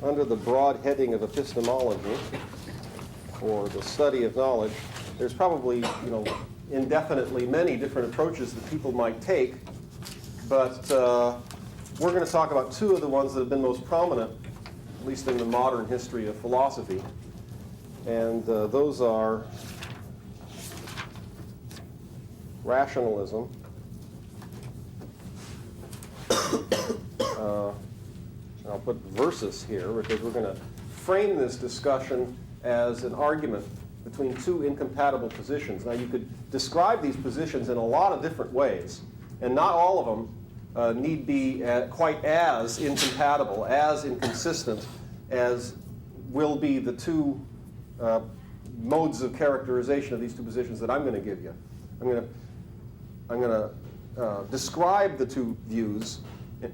under the broad heading of epistemology, or the study of knowledge, there's probably, indefinitely many different approaches that people might take, but we're going to talk about two of the ones that have been most prominent, at least in the modern history of philosophy, and those are rationalism, I'll put versus here because we're going to frame this discussion as an argument between two incompatible positions. Now, you could describe these positions in a lot of different ways, and not all of them need be quite as incompatible, as inconsistent as will be the two modes of characterization of these two positions that I'm going to give you. I'm going to describe the two views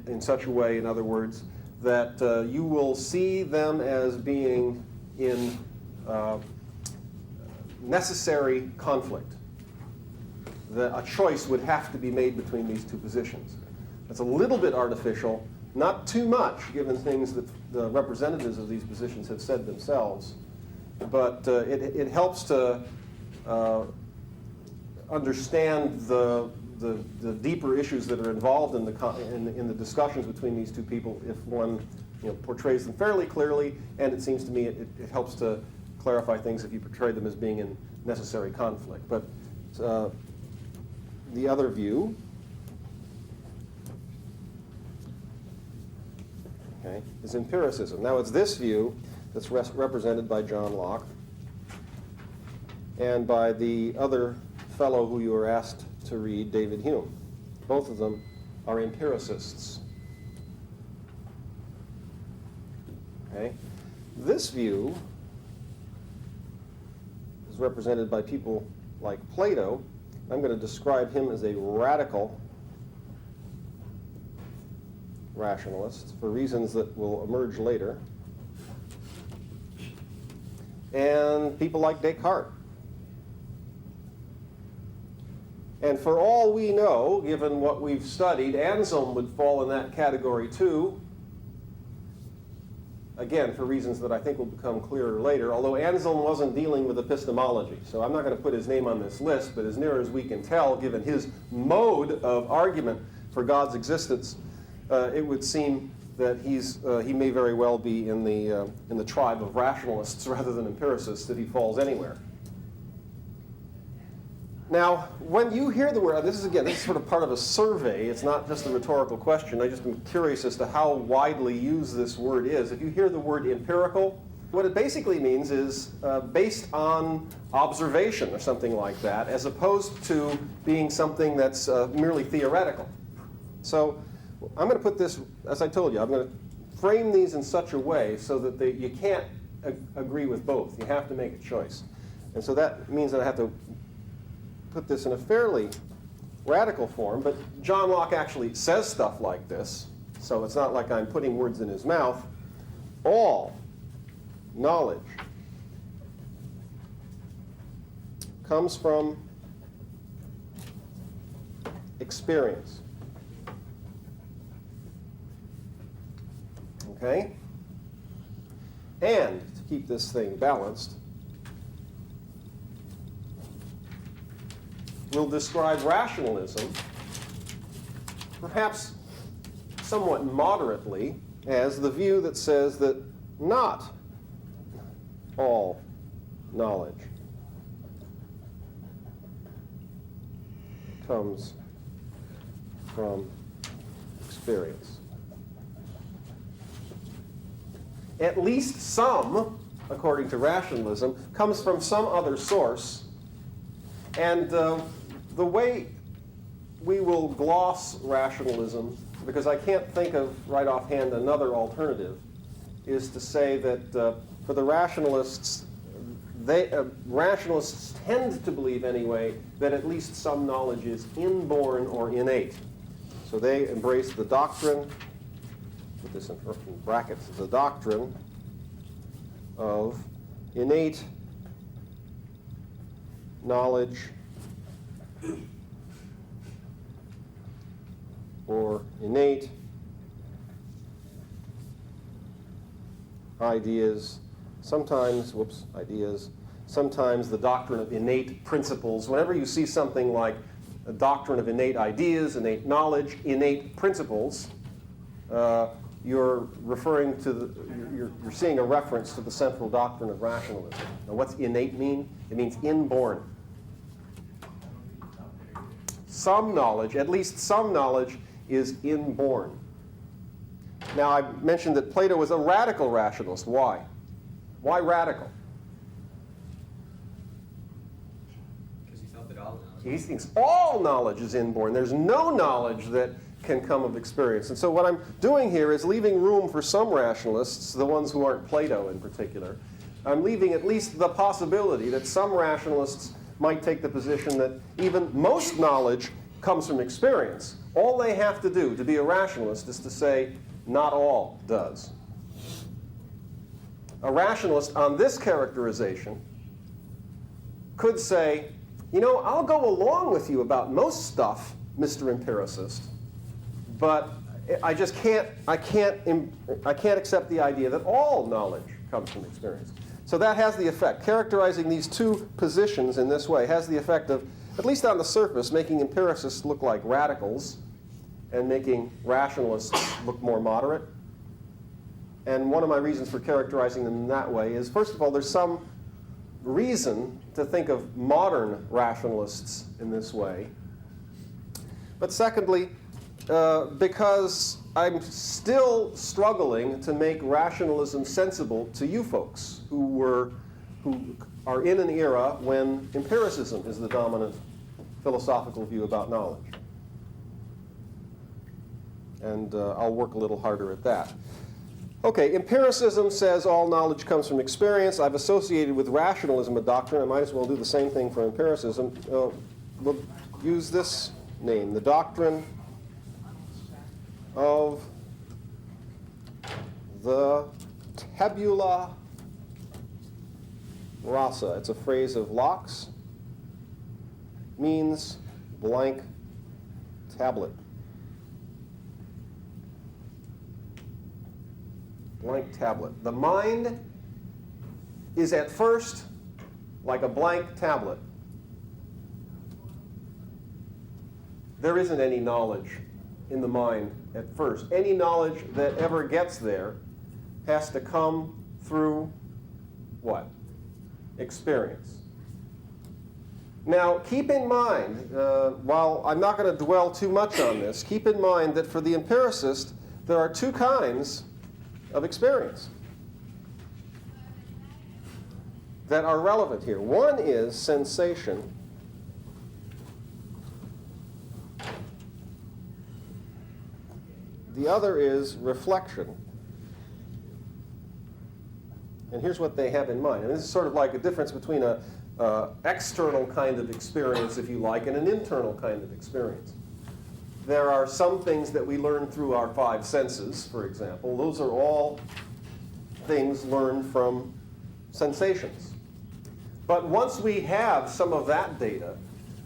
in such a way, in other words, that you will see them as being in necessary conflict. That a choice would have to be made between these two positions. That's a little bit artificial, not too much, given things that the representatives of these positions have said themselves, but it helps to understand the deeper issues that are involved in the discussions between these two people if one portrays them fairly clearly, and it seems to me it helps to clarify things if you portray them as being in necessary conflict. But the other view, is empiricism. Now, it's this view that's represented by John Locke and by the other fellow who you were asked to read, David Hume. Both of them are empiricists. This view is represented by people like Plato. I'm going to describe him as a radical rationalist for reasons that will emerge later. And people like Descartes. And for all we know, given what we've studied, Anselm would fall in that category too. Again, for reasons that I think will become clearer later, although Anselm wasn't dealing with epistemology. So I'm not going to put his name on this list, but as near as we can tell, given his mode of argument for God's existence, it would seem that he may very well be in the tribe of rationalists rather than empiricists, that he falls anywhere. Now, when you hear the word, this is sort of part of a survey. It's not just a rhetorical question. I just am curious as to how widely used this word is. If you hear the word empirical, what it basically means is based on observation or something like that, as opposed to being something that's merely theoretical. So I'm going to put this, as I told you, I'm going to frame these in such a way so that you can't agree with both. You have to make a choice. And so that means that I have to put this in a fairly radical form, but John Locke actually says stuff like this, so it's not like I'm putting words in his mouth. All knowledge comes from experience. Okay? And to keep this thing balanced, we'll describe rationalism, perhaps somewhat moderately, as the view that says that not all knowledge comes from experience. At least some, according to rationalism, comes from some other source, and the way we will gloss rationalism, because I can't think of right offhand another alternative, is to say that for the rationalists, rationalists tend to believe anyway that at least some knowledge is inborn or innate. So they embrace the doctrine, put this in brackets, the doctrine of innate knowledge or innate ideas, sometimes the doctrine of innate principles. Whenever you see something like a doctrine of innate ideas, innate knowledge, innate principles, you're referring to you're seeing a reference to the central doctrine of rationalism. Now, what's innate mean? It means inborn. Some knowledge, at least some knowledge, is inborn. Now, I mentioned that Plato was a radical rationalist. Why? Why radical? Because he felt that all knowledge. He thinks all knowledge is inborn. There's no knowledge that can come of experience. And so what I'm doing here is leaving room for some rationalists, the ones who aren't Plato in particular. I'm leaving at least the possibility that some rationalists might take the position that even most knowledge comes from experience. All they have to do to be a rationalist is to say, not all does. A rationalist on this characterization could say, you know, I'll go along with you about most stuff, Mr. Empiricist, but I just can't accept the idea that all knowledge comes from experience. So that has the effect. Characterizing these two positions in this way has the effect of, at least on the surface, making empiricists look like radicals and making rationalists look more moderate. And one of my reasons for characterizing them in that way is, first of all, there's some reason to think of modern rationalists in this way. But secondly, because I'm still struggling to make rationalism sensible to you folks who are in an era when empiricism is the dominant philosophical view about knowledge. And I'll work a little harder at that. Okay, empiricism says all knowledge comes from experience. I've associated with rationalism a doctrine. I might as well do the same thing for empiricism. We'll use this name, the doctrine of the tabula rasa. It's a phrase of Locke's. Means blank tablet. Blank tablet. The mind is at first like a blank tablet. There isn't any knowledge in the mind at first. Any knowledge that ever gets there has to come through what? Experience. Now, keep in mind, while I'm not going to dwell too much on this, keep in mind that for the empiricist, there are two kinds of experience that are relevant here. One is sensation. The other is reflection. And here's what they have in mind. And this is sort of like a difference between an external kind of experience, if you like, and an internal kind of experience. There are some things that we learn through our five senses, for example. Those are all things learned from sensations. But once we have some of that data,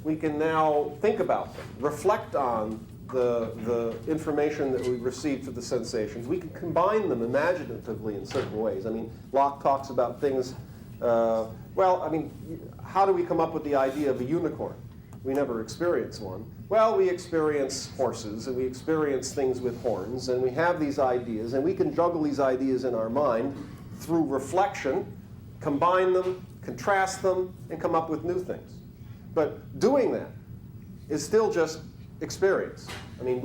we can now think about them, reflect on the information that we received through the sensations. We can combine them imaginatively in certain ways. I mean, Locke talks about things, how do we come up with the idea of a unicorn? We never experience one. Well, we experience horses, and we experience things with horns, and we have these ideas, and we can juggle these ideas in our mind through reflection, combine them, contrast them, and come up with new things. But doing that is still just experience. I mean,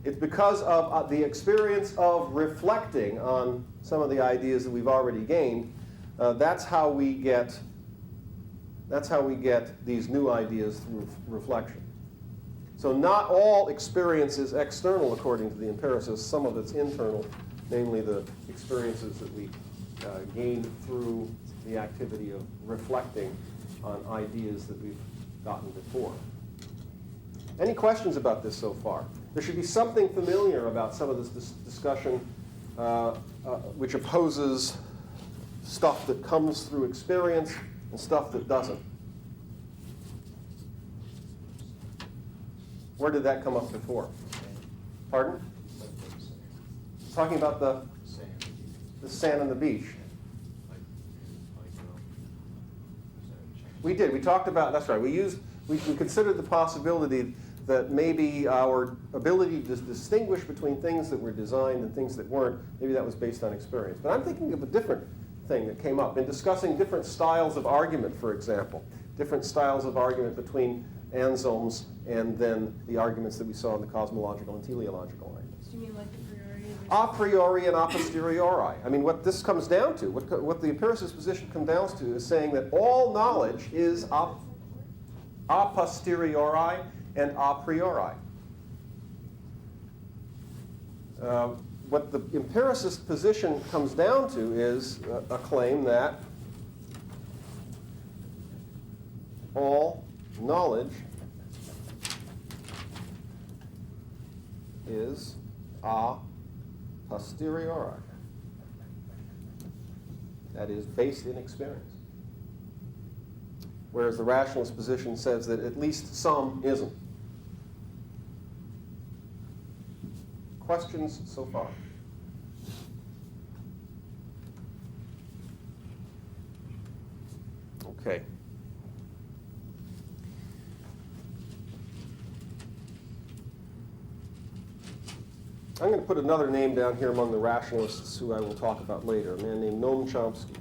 it's because of the experience of reflecting on some of the ideas that we've already gained. That's how we get these new ideas through reflection. So not all experience is external, according to the empiricists. Some of it's internal, namely the experiences that we gain through the activity of reflecting on ideas that we've gotten before. Any questions about this so far? There should be something familiar about some of this discussion which opposes stuff that comes through experience and stuff that doesn't. Where did that come up before? Pardon? Talking about the the sand on the beach. We did. We talked about, that's right. We considered the possibility that maybe our ability to distinguish between things that were designed and things that weren't, maybe that was based on experience. But I'm thinking of a different thing that came up in discussing different styles of argument, for example. Different styles of argument between Anselm's and then the arguments that we saw in the cosmological and teleological arguments. Do you mean like a priori? A priori and a posteriori. I mean, what this comes down to, what the empiricist position comes down to is saying that all knowledge is a posteriori and a priori. What the empiricist position comes down to is a claim that all knowledge is a posteriori. That is based in experience. Whereas the rationalist position says that at least some isn't. Questions so far? Okay. I'm going to put another name down here among the rationalists who I will talk about later, a man named Noam Chomsky.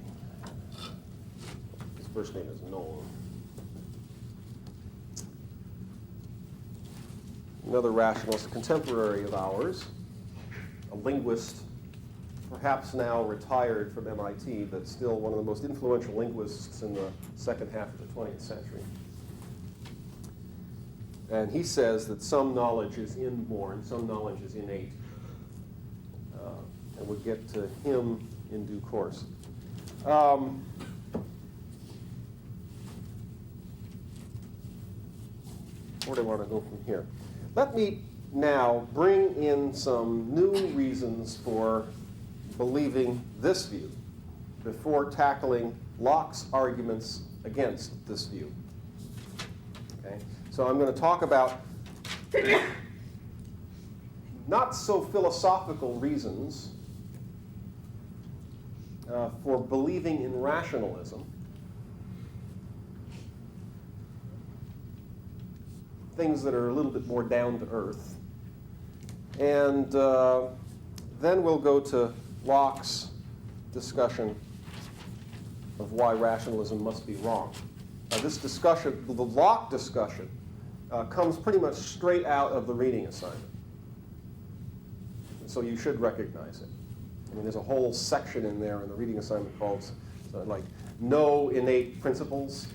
His first name is Noam. Another rationalist, a contemporary of ours, a linguist, perhaps now retired from MIT, but still one of the most influential linguists in the second half of the 20th century. And he says that some knowledge is inborn, some knowledge is innate. And we'll get to him in due course. Where do I want to go from here? Let me now bring in some new reasons for believing this view before tackling Locke's arguments against this view. Okay? So I'm going to talk about not so philosophical reasons for believing in rationalism. Things that are a little bit more down to earth. And then we'll go to Locke's discussion of why rationalism must be wrong. This discussion, the Locke discussion, comes pretty much straight out of the reading assignment. And so you should recognize it. I mean, there's a whole section in there in the reading assignment called like no innate principles,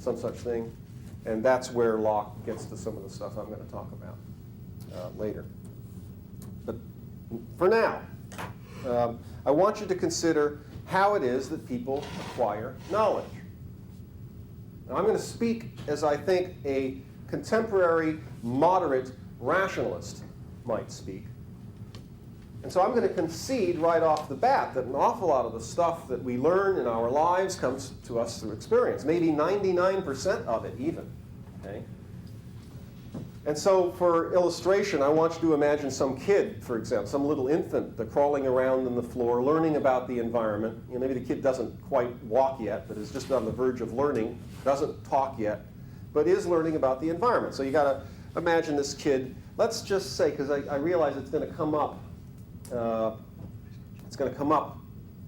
some such thing. And that's where Locke gets to some of the stuff I'm going to talk about later. But for now, I want you to consider how it is that people acquire knowledge. Now, I'm going to speak as I think a contemporary, moderate rationalist might speak. And so I'm going to concede right off the bat that an awful lot of the stuff that we learn in our lives comes to us through experience, maybe 99% of it even. Okay? And so for illustration, I want you to imagine some kid, for example, some little infant crawling around on the floor, learning about the environment. You know, maybe the kid doesn't quite walk yet, but is just on the verge of learning, doesn't talk yet, but is learning about the environment. So you got to imagine this kid. Let's just say, because I realize it's going to come up. It's going to come up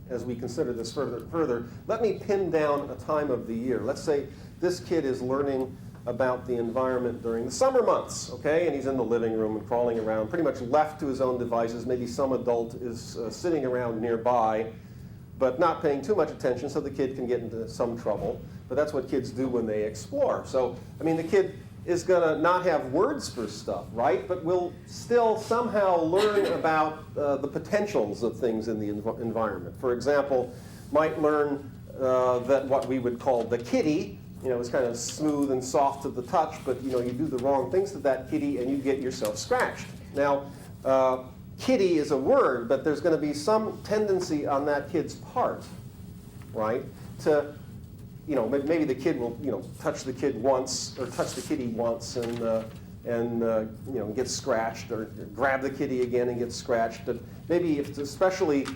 as we consider this further. Let me pin down a time of the year. Let's say this kid is learning about the environment during the summer months, okay? And he's in the living room and crawling around, pretty much left to his own devices. Maybe some adult is sitting around nearby, but not paying too much attention, so the kid can get into some trouble. But that's what kids do when they explore. So, I mean, the kid is going to not have words for stuff, right? But will still somehow learn about the potentials of things in the environment. For example, might learn that what we would call the kitty, you know, is kind of smooth and soft to the touch, but you know, you do the wrong things to that kitty and you get yourself scratched. Now, kitty is a word, but there's going to be some tendency on that kid's part, right, to, you know, maybe the kid will, you know, touch the kid once or touch the kitty once and you know, get scratched, or grab the kitty again and get scratched. But maybe if it's especially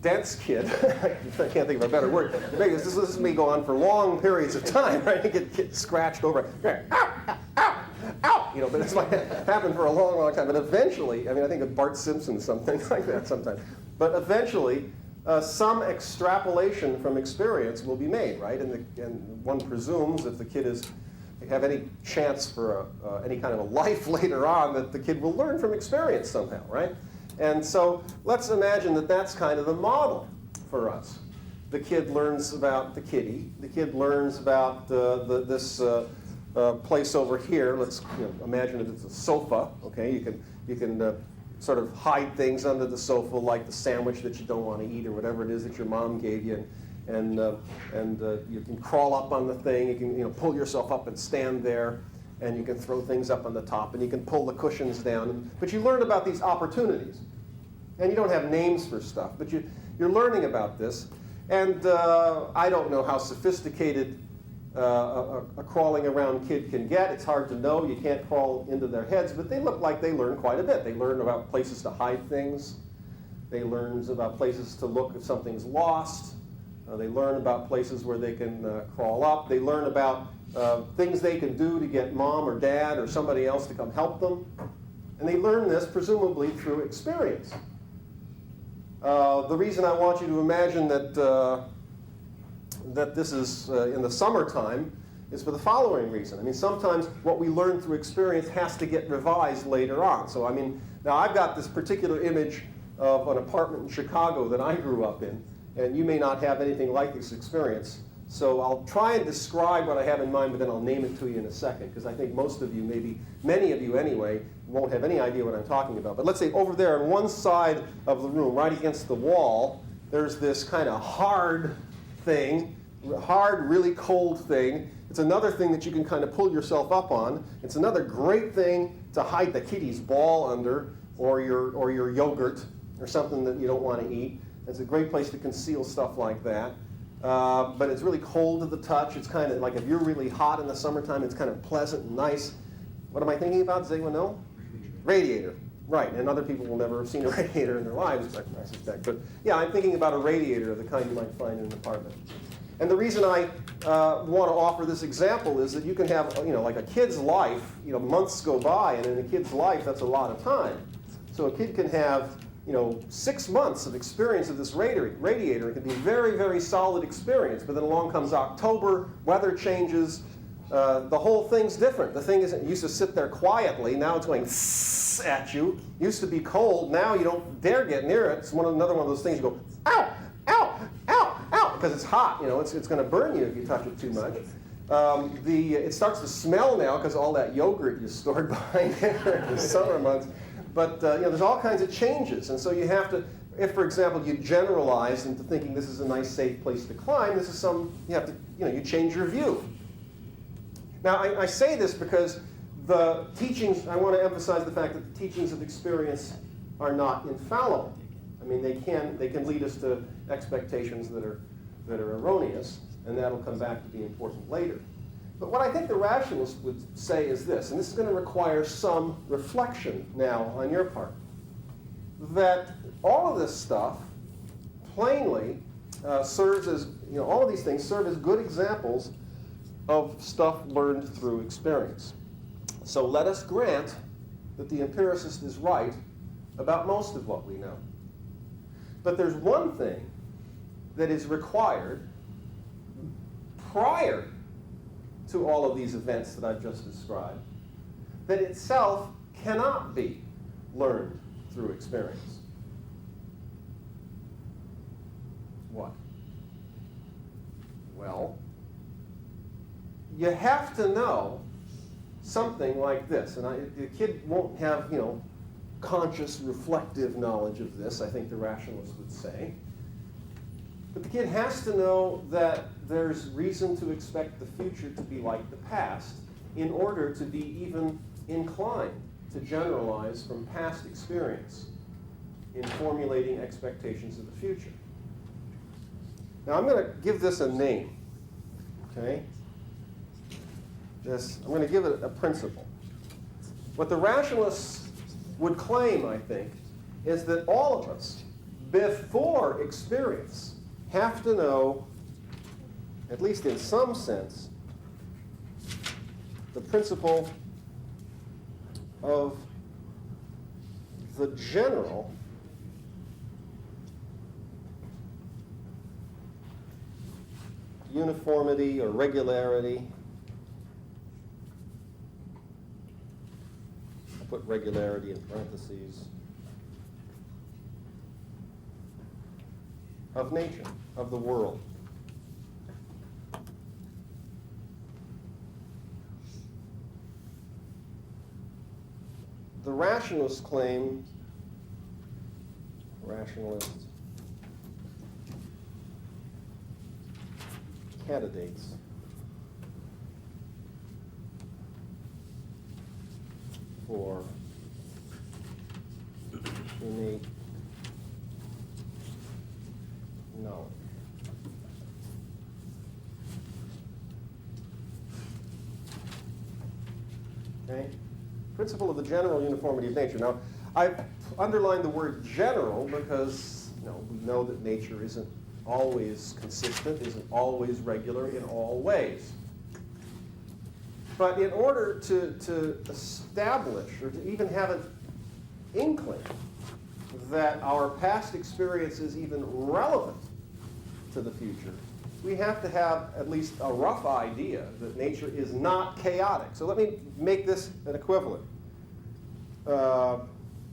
dense kid, I can't think of a better word, this is me go on for long periods of time, right? You get scratched over, ow, ow, ow, you know, but it's like happened for a long, long time. But eventually, I mean, I think of Bart Simpson, something like that sometimes. But eventually, some extrapolation from experience will be made, right? And one presumes if the kid have any chance for any kind of a life later on, that the kid will learn from experience somehow, right? And so let's imagine that that's kind of the model for us. The kid learns about the kitty. The kid learns about this place over here. Let's imagine that it's a sofa. Okay, you can sort of hide things under the sofa, like the sandwich that you don't want to eat or whatever it is that your mom gave you, and you can crawl up on the thing. You can pull yourself up and stand there, and you can throw things up on the top, and you can pull the cushions down. But you learn about these opportunities, and you don't have names for stuff, but you're learning about this. And I don't know how sophisticated a crawling around kid can get. It's hard to know. You can't crawl into their heads, but they look like they learn quite a bit. They learn about places to hide things. They learn about places to look if something's lost. They learn about places where they can crawl up. They learn about things they can do to get mom or dad or somebody else to come help them. And they learn this presumably through experience. The reason I want you to imagine that this is in the summertime is for the following reason. I mean, sometimes what we learn through experience has to get revised later on. So, I mean, now I've got this particular image of an apartment in Chicago that I grew up in, and you may not have anything like this experience. So I'll try and describe what I have in mind, but then I'll name it to you in a second, because I think most of you, maybe many of you anyway, won't have any idea what I'm talking about. But let's say over there on one side of the room, right against the wall, there's this kind of hard thing, hard, really cold thing. It's another thing that you can kind of pull yourself up on. It's another great thing to hide the kitty's ball under, or your yogurt, or something that you don't want to eat. It's a great place to conceal stuff like that. But it's really cold to the touch. It's kind of like if you're really hot in the summertime, it's kind of pleasant and nice. What am I thinking about? Does anyone know? Radiator. Right, and other people will never have seen a radiator in their lives, I suspect. But yeah, I'm thinking about a radiator of the kind you might find in an apartment. And the reason I want to offer this example is that you can have, like a kid's life, months go by, and in a kid's life, that's a lot of time. So a kid can have 6 months of experience of this radiator. It can be a very, very solid experience. But then along comes October, weather changes, the whole thing's different. The thing isn't, it used to sit there quietly, now it's going at you. Used to be cold, now you don't dare get near it. It's another one of those things you go, ow, ow, ow, ow, because it's hot, it's going to burn you if you touch it too much. It starts to smell now because all that yogurt you stored behind there in the summer months. But there's all kinds of changes, and so you have to, if for example you generalize into thinking this is a nice safe place to climb, you change your view. Now I say this because the teachings, I want to emphasize the fact that the teachings of experience are not infallible. I mean, they can lead us to expectations that are erroneous, and that'll come back to be important later. But what I think the rationalist would say is this, and this is going to require some reflection now on your part, that all of this stuff plainly serves as, all of these things serve as good examples of stuff learned through experience. So let us grant that the empiricist is right about most of what we know. But there's one thing that is required prior to all of these events that I've just described, that itself cannot be learned through experience. What? Well, you have to know something like this, and the kid won't have, conscious, reflective knowledge of this, I think the rationalist would say. But the kid has to know that there's reason to expect the future to be like the past in order to be even inclined to generalize from past experience in formulating expectations of the future. Now I'm going to give this a name, okay? I'm going to give it a principle. What the rationalists would claim, I think, is that all of us, before experience, have to know, at least in some sense, the principle of the general uniformity or regularity. I'll put regularity in parentheses. Of nature, of the world. The rationalists claim, rationalists, candidates for innate knowledge. Okay? Principle of the general uniformity of nature. Now, I've underlined the word general because we know that nature isn't always consistent, isn't always regular in all ways. But in order to establish or to even have an inkling that our past experience is even relevant to the future, we have to have at least a rough idea that nature is not chaotic. So let me make this an equivalent.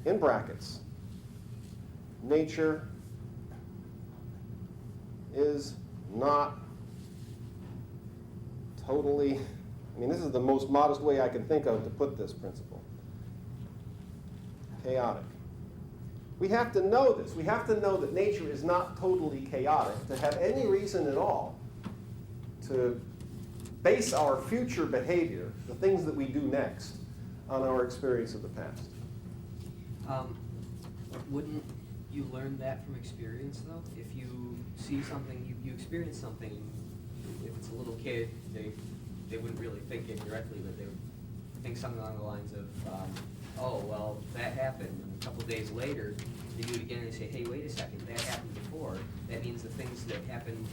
In brackets, nature is not totally, this is the most modest way I can think of to put this principle. Chaotic. We have to know this. We have to know that nature is not totally chaotic to have any reason at all to base our future behavior, the things that we do next, on our experience of the past. Wouldn't you learn that from experience, though? If you see something, you experience something, if it's a little kid, they wouldn't really think it directly, but they would think something along the lines of, oh, well, that happened, and a couple days later, they do it again and they say, hey, wait a second, that happened before. That means the things that happened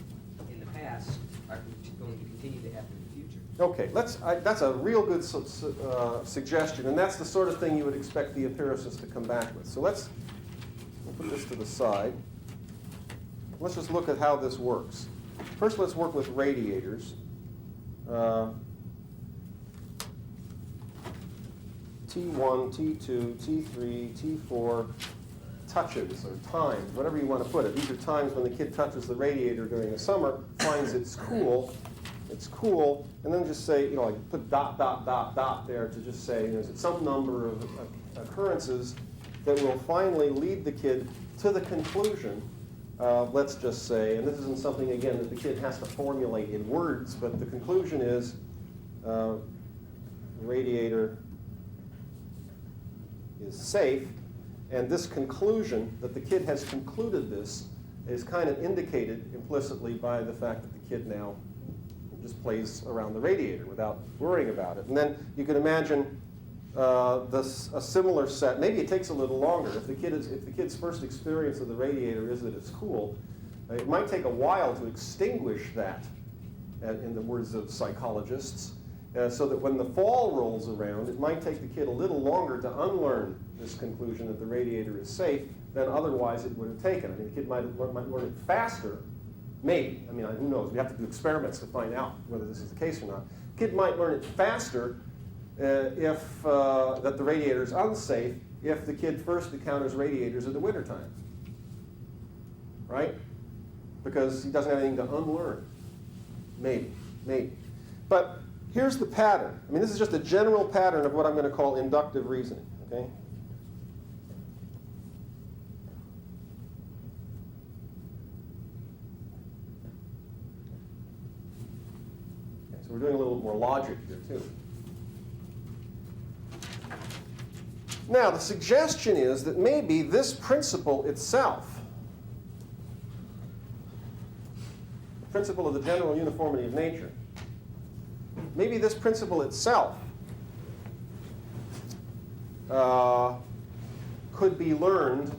in the past are going to continue to happen in the future. Okay, that's a real good suggestion, and that's the sort of thing you would expect the empiricist to come back with. So we'll put this to the side. Let's just look at how this works. First, let's work with radiators. T1, T2, T3, T4, touches or times, whatever you want to put it. These are times when the kid touches the radiator during the summer, finds it's cool, and then just say, like put ... there to just say, there's some number of occurrences that will finally lead the kid to the conclusion, let's just say, and this isn't something, again, that the kid has to formulate in words, but the conclusion is radiator is safe, and this conclusion, that the kid has concluded this, is kind of indicated implicitly by the fact that the kid now just plays around the radiator without worrying about it. And then you can imagine a similar set. Maybe it takes a little longer. If the kid's first experience of the radiator is that it's cool, it might take a while to extinguish that, in the words of psychologists, so that when the fall rolls around, it might take the kid a little longer to unlearn this conclusion that the radiator is safe than otherwise it would have taken. The kid might learn it faster, maybe. Who knows? We have to do experiments to find out whether this is the case or not. The kid might learn it faster if that the radiator is unsafe if the kid first encounters radiators in the wintertime, right? Because he doesn't have anything to unlearn. Maybe. But here's the pattern. This is just a general pattern of what I'm going to call inductive reasoning, okay? So we're doing a little more logic here, too. Now, the suggestion is that maybe this principle itself, the principle of the general uniformity of nature, maybe this principle itself could be learned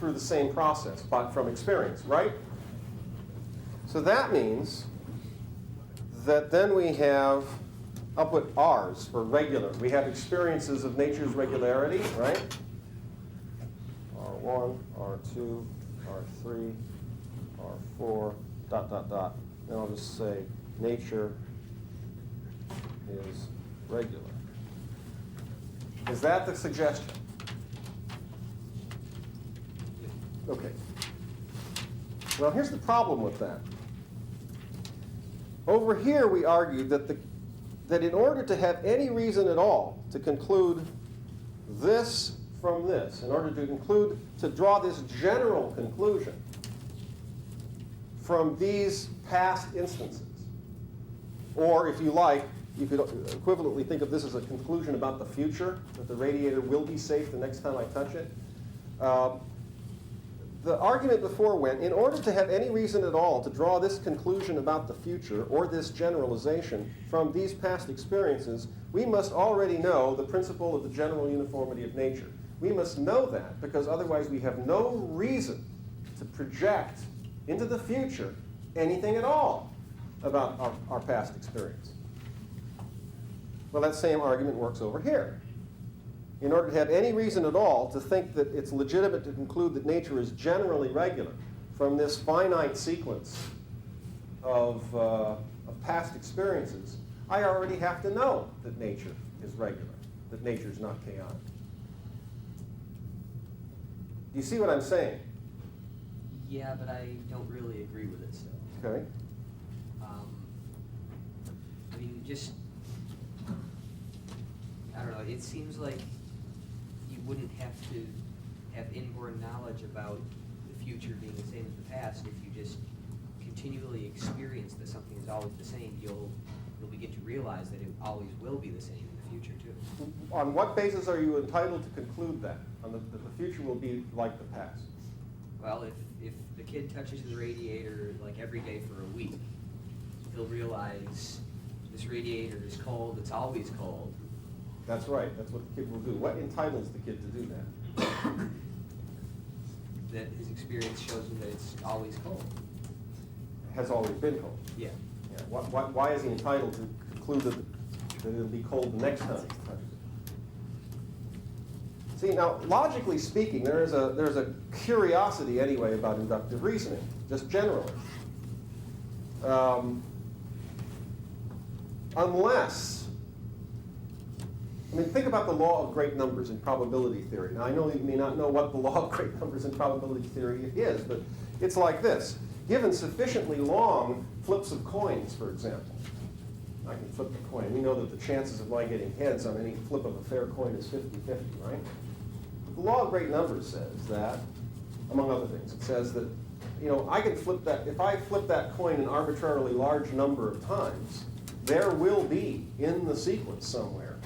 through the same process, but from experience, right? So that means that then we have, I'll put R's for regular. We have experiences of nature's regularity, right? R1, R2, R3, R4, dot, dot, dot. And I'll just say nature is regular. Is that the suggestion? Okay. Well, here's the problem with that. Over here, we argued that in order to have any reason at all to conclude this from this, in order to draw this general conclusion from these past instances, or if you like, you could equivalently think of this as a conclusion about the future, that the radiator will be safe the next time I touch it. The argument before went, in order to have any reason at all to draw this conclusion about the future, or this generalization from these past experiences, we must already know the principle of the general uniformity of nature. We must know that, because otherwise we have no reason to project into the future anything at all about our past experience. Well, that same argument works over here. In order to have any reason at all to think that it's legitimate to conclude that nature is generally regular from this finite sequence of past experiences, I already have to know that nature is regular, that nature is not chaotic. Do you see what I'm saying? Yeah, but I don't really agree with it still. Okay. I mean, just, I don't know, it seems like you wouldn't have to have inborn knowledge about the future being the same as the past. If you just continually experience that something is always the same, you'll begin to realize that it always will be the same in the future too. On what basis are you entitled to conclude that? That the future will be like the past? Well, if the kid touches the radiator like every day for a week, he'll realize this radiator is cold, it's always cold. That's right. That's what the kid will do. What entitles the kid to do that? That his experience shows him that it's always cold. Has always been cold. Yeah. Yeah. Why is he entitled to conclude that it'll be cold the next time he touches it? See, now, logically speaking, there's a curiosity anyway about inductive reasoning, just generally. Unless, I mean, think about the law of great numbers in probability theory. Now, I know you may not know what the law of great numbers in probability theory is, but it's like this. Given sufficiently long flips of coins, for example, I can flip the coin. We know that the chances of my getting heads on any flip of a fair coin is 50-50, right? The law of great numbers says that, among other things, it says that, you know, I can flip that, if I flip that coin an arbitrarily large number of times, there will be, in the sequence somewhere,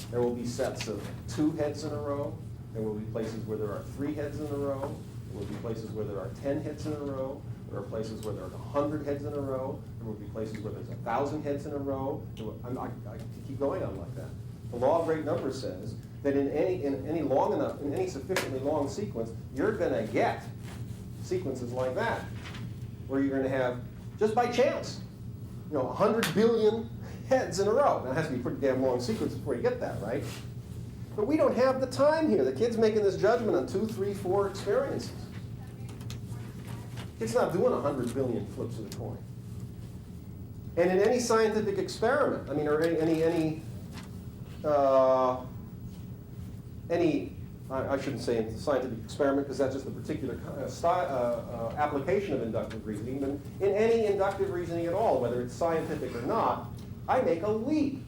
there will be sets of 2 heads in a row. There will be places where there are 3 heads in a row. There will be places where there are 10 heads in a row. There are places where there are 100 heads in a row. There will be places where there's 1,000 heads in a row. I can keep going on like that. The law of great numbers says that in any sufficiently long sequence, you're going to get sequences like that, where you're going to have, just by chance, 100 billion heads in a row. Now, it has to be a pretty damn long sequence before you get that, right? But we don't have the time here. The kid's making this judgment on 2, 3, 4 experiences. It's not doing 100 billion flips of the coin. And in any scientific experiment, I mean, or I shouldn't say scientific experiment because that's just a particular application of inductive reasoning, but in any inductive reasoning at all, whether it's scientific or not, I make a leap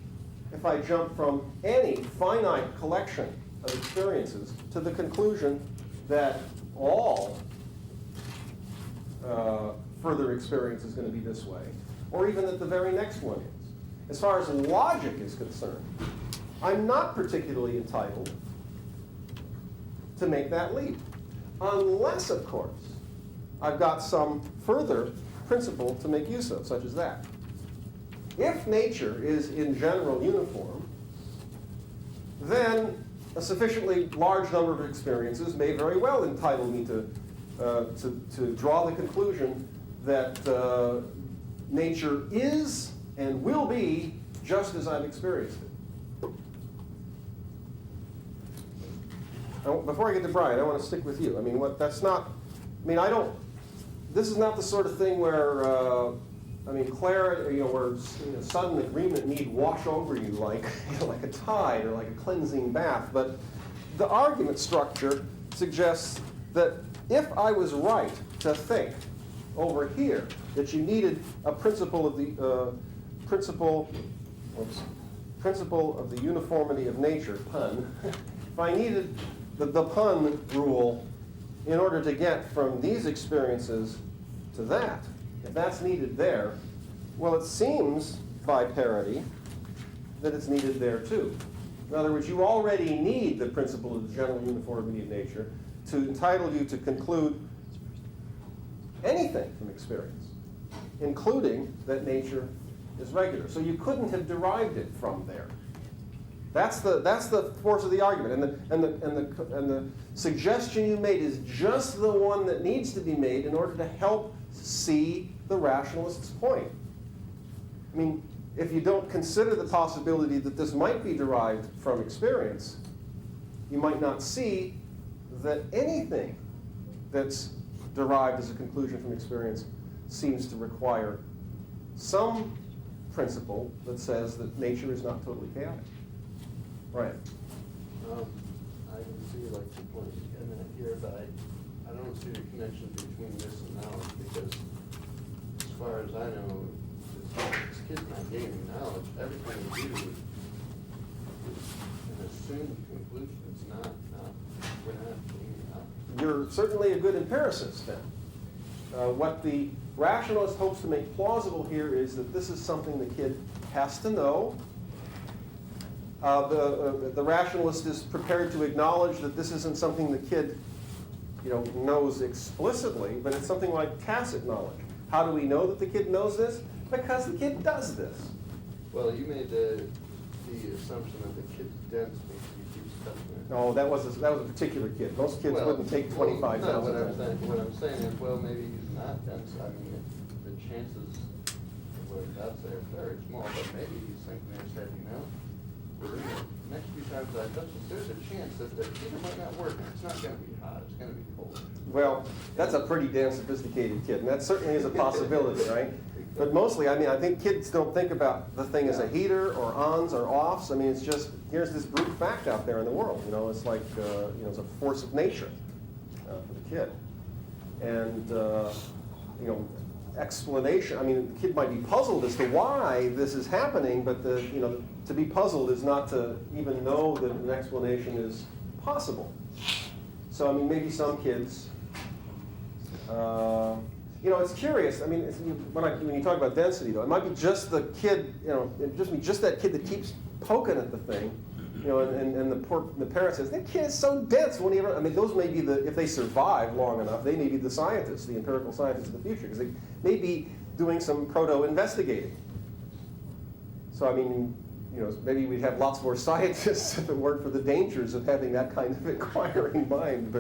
if I jump from any finite collection of experiences to the conclusion that all further experience is going to be this way, or even that the very next one is. As far as logic is concerned, I'm not particularly entitled to make that leap, unless, of course, I've got some further principle to make use of, such as that. If nature is in general uniform, then a sufficiently large number of experiences may very well entitle me to draw the conclusion that nature is and will be just as I've experienced it. Now, before I get to Brian, I want to stick with you. I mean, this is not the sort of thing where, Claire, where sudden agreement need wash over you like, like a tide or like a cleansing bath. But the argument structure suggests that if I was right to think over here that you needed a principle of the uniformity of nature, pun, if I needed the pun rule in order to get from these experiences to that, if that's needed there, well, it seems by parity that it's needed there too. In other words, you already need the principle of the general uniformity of nature to entitle you to conclude anything from experience, including that nature is regular. So you couldn't have derived it from there. That's the force of the argument, and the suggestion you made is just the one that needs to be made in order to help see the rationalist's point. I mean, if you don't consider the possibility that this might be derived from experience, you might not see that anything that's derived as a conclusion from experience seems to require some principle that says that nature is not totally chaotic. Right. I can see like the point you're getting at here, but I don't see the connection between this and knowledge, because as far as I know, this kid's not gaining knowledge. Everything we do is an assumed conclusion. It's not we're not gaining knowledge. You're certainly a good empiricist then. What the rationalist hopes to make plausible here is that this is something the kid has to know. The rationalist is prepared to acknowledge that this isn't something the kid knows explicitly, but it's something like tacit knowledge. How do we know that the kid knows this? Because the kid does this. Well, you made the assumption that the kid's dense means you keep stuff in. No, that was a particular kid. Most kids wouldn't take 25,000. No, what I'm saying is, well, maybe he's not dense. I mean, the chances of what I'd say are very small, but maybe he's thinking in his head, within the next few times I touch it, there's a chance that the heater might not work. It's not going to be hot. It's going to be cold. Well, that's a pretty damn sophisticated kid, and that certainly is a possibility, right? But mostly, I think kids don't think about the thing as a heater or ons or offs. I mean, it's just, here's this brute fact out there in the world. It's like, it's a force of nature for the kid. And, explanation, I mean, the kid might be puzzled as to why this is happening, but to be puzzled is not to even know that an explanation is possible. So, I mean, maybe some kids, it's curious. I mean, when you talk about density, though, it might be just the kid, just that kid that keeps poking at the thing, and the parent says, that kid is so dense. Won't he ever? I mean, those may be if they survive long enough, they may be the scientists, the empirical scientists of the future, because they may be doing some proto-investigating. So, I mean, maybe we'd have lots more scientists if it weren't for the dangers of having that kind of inquiring mind.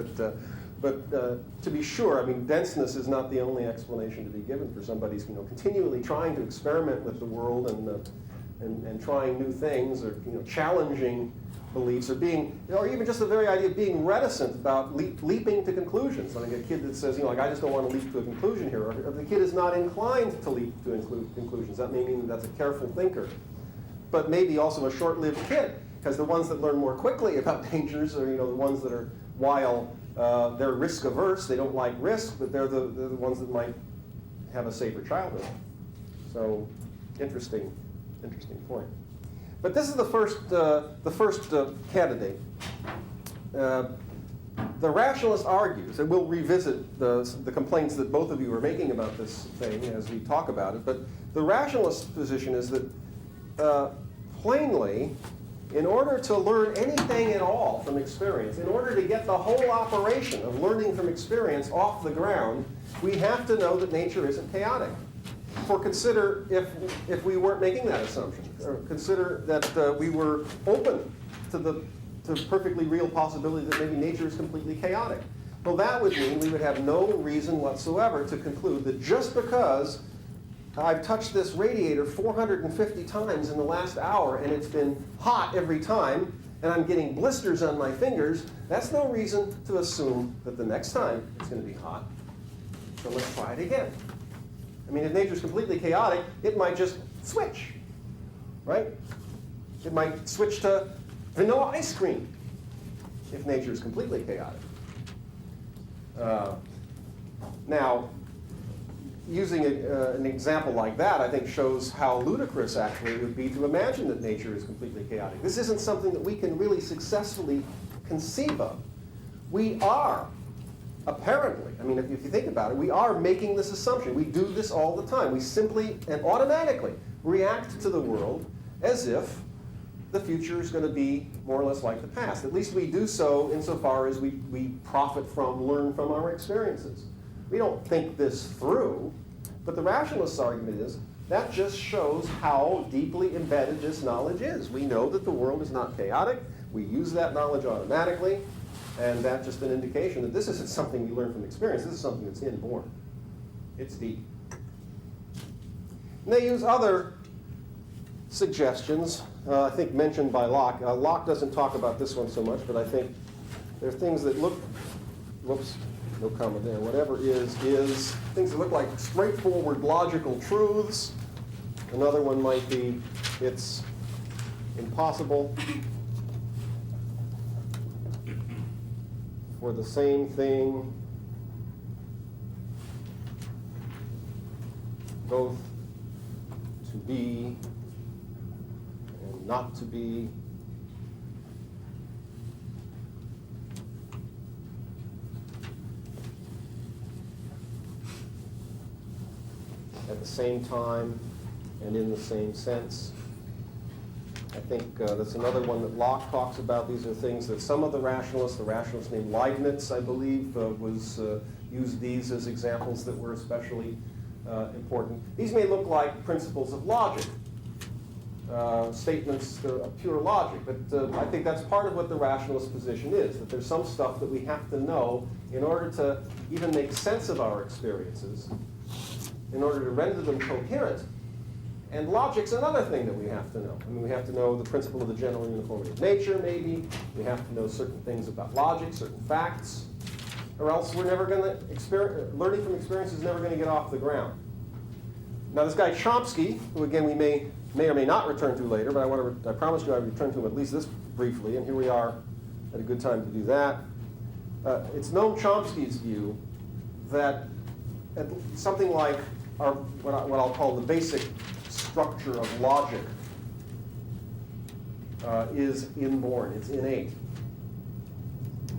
But to be sure, I mean, denseness is not the only explanation to be given for somebody's continually trying to experiment with the world and trying new things, or challenging beliefs, or even just the very idea of being reticent about leaping to conclusions. Like a kid that says, I just don't want to leap to a conclusion here, or the kid is not inclined to leap to conclusions. That may mean that's a careful thinker, but maybe also a short-lived kid, because the ones that learn more quickly about dangers are the ones that are, while they're risk averse, they don't like risk, but they're the ones that might have a safer childhood. So, interesting point. But this is the first candidate. The rationalist argues, and we'll revisit the complaints that both of you are making about this thing as we talk about it, but the rationalist position is that plainly, in order to learn anything at all from experience, in order to get the whole operation of learning from experience off the ground, we have to know that nature isn't chaotic. For consider if we weren't making that assumption, or consider that we were open to the the perfectly real possibility that maybe nature is completely chaotic. Well, that would mean we would have no reason whatsoever to conclude that just because I've touched this radiator 450 times in the last hour and it's been hot every time, and I'm getting blisters on my fingers, that's no reason to assume that the next time it's going to be hot. So let's try it again. I mean, if nature's completely chaotic, it might just switch, right? It might switch to vanilla ice cream if nature is completely chaotic. Now, using an example like that, I think, shows how ludicrous, actually, it would be to imagine that nature is completely chaotic. This isn't something that we can really successfully conceive of. We are, apparently, I mean, if you think about it, we are making this assumption. We do this all the time. We simply and automatically react to the world as if the future is going to be more or less like the past. At least we do so insofar as we profit from, learn from our experiences. We don't think this through, but the rationalist argument is that just shows how deeply embedded this knowledge is. We know that the world is not chaotic. We use that knowledge automatically, and that's just an indication that this isn't something we learn from experience. This is something that's inborn. It's deep. And they use other suggestions, I think mentioned by Locke. Locke doesn't talk about this one so much, but I think there are things that look, whoops, no comma there, whatever is things that look like straightforward logical truths. Another one might be it's impossible for the same thing both to be and not to be. At the same time and in the same sense. I think that's another one that Locke talks about. These are things that some of the rationalists named Leibniz, I believe, used these as examples that were especially important. These may look like principles of logic, statements of pure logic, but I think that's part of what the rationalist position is, that there's some stuff that we have to know in order to even make sense of our experiences, in order to render them coherent. And logic's another thing that we have to know. I mean, we have to know the principle of the general uniformity of nature, maybe. We have to know certain things about logic, certain facts, or else we're never going to, learning from experience is never going to get off the ground. Now, this guy Chomsky, who again we may or may not return to later, but I promised you I'd return to him at least this briefly, and here we are at a good time to do that. It's known Chomsky's view that something like what I'll call the basic structure of logic is inborn, it's innate.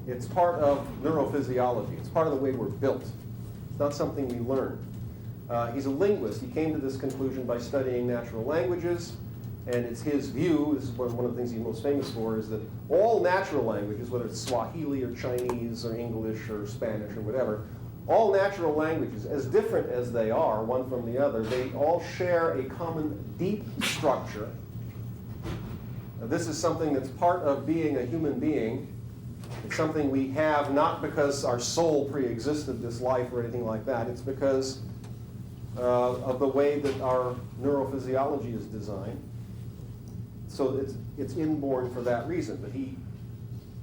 It's part of neurophysiology. It's part of the way we're built. It's not something we learn. He's a linguist. He came to this conclusion by studying natural languages, and it's his view, this is one of the things he's most famous for, is that all natural languages, whether it's Swahili or Chinese or English or Spanish or whatever, all natural languages, as different as they are, one from the other, they all share a common deep structure. Now, this is something that's part of being a human being. It's something we have not because our soul pre-existed this life or anything like that. It's because of the way that our neurophysiology is designed. So it's inborn for that reason. But he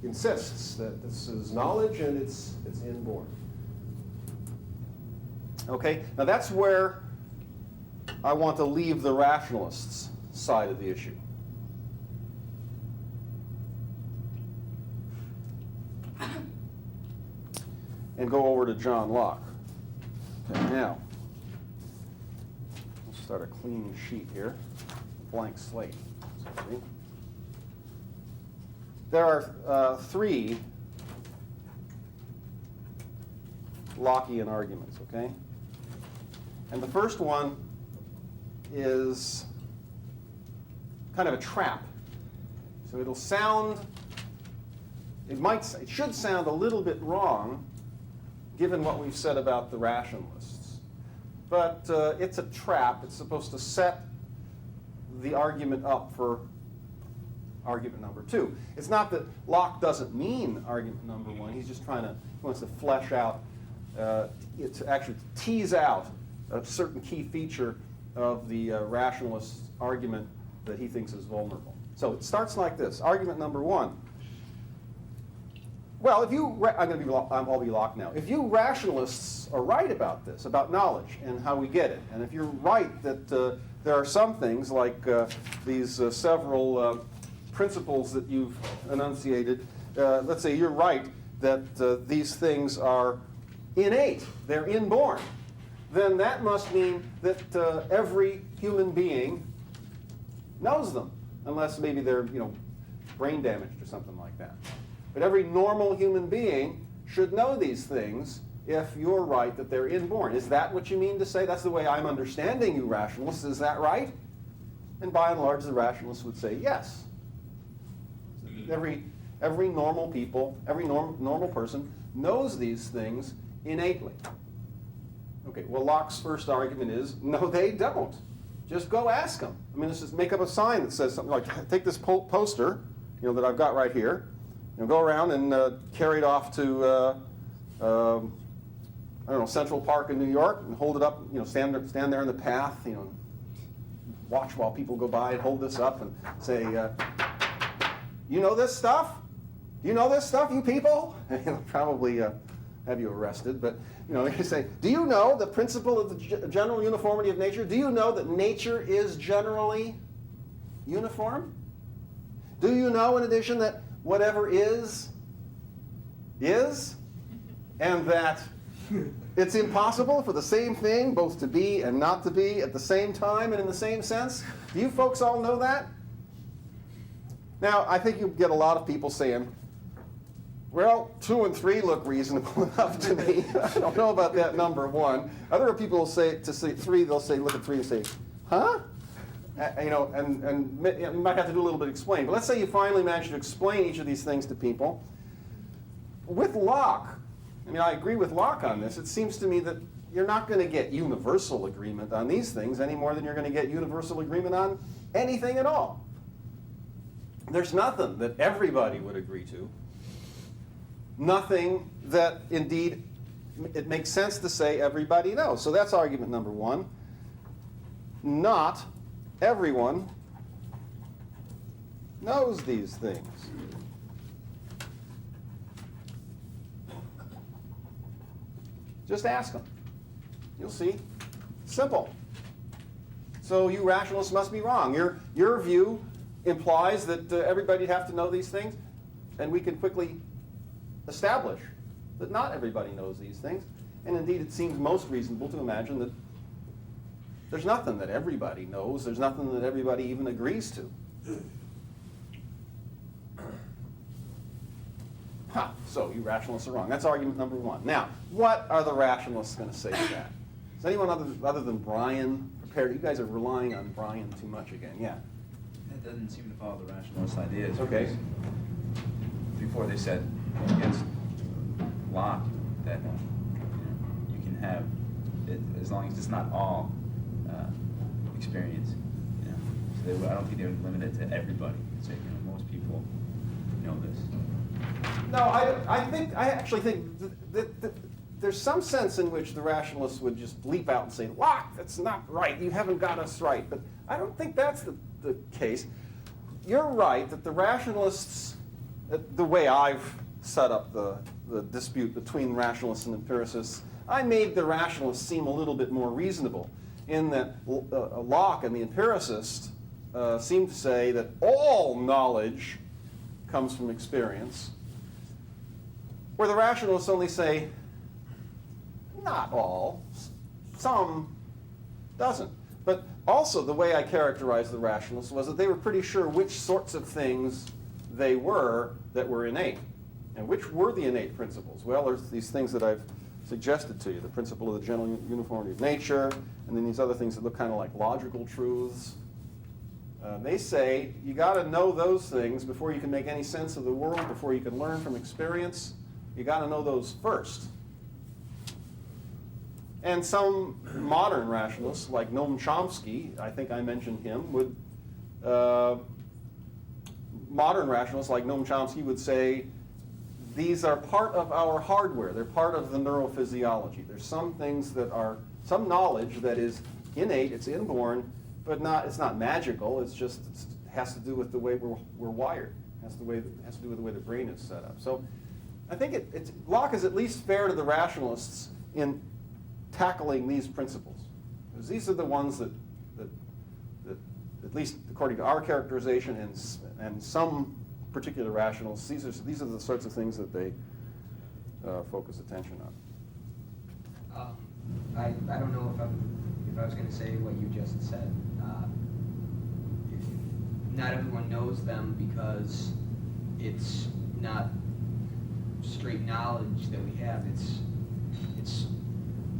insists that this is knowledge and it's inborn. Okay, now that's where I want to leave the rationalists' side of the issue. And go over to John Locke. Okay, now, let's start a clean sheet here, blank slate. Sorry. There are three Lockean arguments, okay? And the first one is kind of a trap. So it'll sound, it should sound a little bit wrong, given what we've said about the rationalists. But it's a trap. It's supposed to set the argument up for argument number 2. It's not that Locke doesn't mean argument number 1. He's just he wants to flesh out, to actually tease out a certain key feature of the rationalist argument that he thinks is vulnerable. So it starts like this. Argument number 1. Well, if you, I'll be Locke now. If you rationalists are right about this, about knowledge and how we get it, and if you're right that there are some things like these several principles that you've enunciated, let's say you're right that these things are innate, they're inborn, then that must mean that every human being knows them, unless maybe they're brain damaged or something like that. But every normal human being should know these things if you're right that they're inborn. Is that what you mean to say? That's the way I'm understanding you rationalists. Is that right? And by and large, the rationalists would say yes. Every normal people, every normal person knows these things innately. Okay, well, Locke's first argument is, no, they don't. Just go ask them. I mean, let's just make up a sign that says something like, take this poster, that I've got right here, go around and carry it off to, Central Park in New York and hold it up, stand there in the path, watch while people go by and hold this up and say, you know this stuff? Do you know this stuff, you people? They'll probably have you arrested, but they say, do you know the principle of the general uniformity of nature? Do you know that nature is generally uniform? Do you know, in addition, that whatever is, and that it's impossible for the same thing both to be and not to be at the same time and in the same sense? Do you folks all know that? Now, I think you get a lot of people saying, well, 2 and 3 look reasonable enough to me. I don't know about that number 1. Other people will say, to say 3, they'll say, look at 3 and say, huh? And you might have to do a little bit of explain. But let's say you finally manage to explain each of these things to people. With Locke, I agree with Locke on this. It seems to me that you're not going to get universal agreement on these things any more than you're going to get universal agreement on anything at all. There's nothing that everybody would agree to. Nothing that, indeed, it makes sense to say everybody knows. So that's argument number 1. Not everyone knows these things. Just ask them. You'll see. Simple. So you rationalists must be wrong. Your view implies that everybody'd have to know these things, and we can quickly establish that not everybody knows these things. And indeed, it seems most reasonable to imagine that there's nothing that everybody knows. There's nothing that everybody even agrees to. So you rationalists are wrong. That's argument number 1. Now, what are the rationalists going to say to that? Is anyone other than Brian prepared? You guys are relying on Brian too much again. Yeah. It doesn't seem to follow the rationalist ideas. Okay. Before they said against Locke that you can have it as long as it's not all experience. So I don't think they would limit it to everybody. Say most people know this. No, I actually think that there's some sense in which the rationalists would just leap out and say, Locke, that's not right. You haven't got us right. But I don't think that's the case. You're right that the rationalists, the way I've set up the dispute between rationalists and empiricists, I made the rationalists seem a little bit more reasonable in that Locke and the empiricist seem to say that all knowledge comes from experience, where the rationalists only say, not all, some doesn't. But also the way I characterized the rationalists was that they were pretty sure which sorts of things they were that were innate. And which were the innate principles? Well, there's these things that I've suggested to you, the principle of the general uniformity of nature, and then these other things that look kind of like logical truths. They say you got to know those things before you can make any sense of the world, before you can learn from experience. You got to know those first. And some modern rationalists, like Noam Chomsky, I think I mentioned him, would modern rationalists like Noam Chomsky would say, these are part of our hardware. They're part of the neurophysiology. There's some things that are, some knowledge that is innate, it's inborn, but it's not magical. It has to do with the way we're wired. It has to do with the way the brain is set up. So I think Locke is at least fair to the rationalists in tackling these principles. Because these are the ones that at least according to our characterization and some particular rationalists, these are the sorts of things that they focus attention on. I don't know if I was going to say what you just said. If not everyone knows them because it's not straight knowledge that we have. It's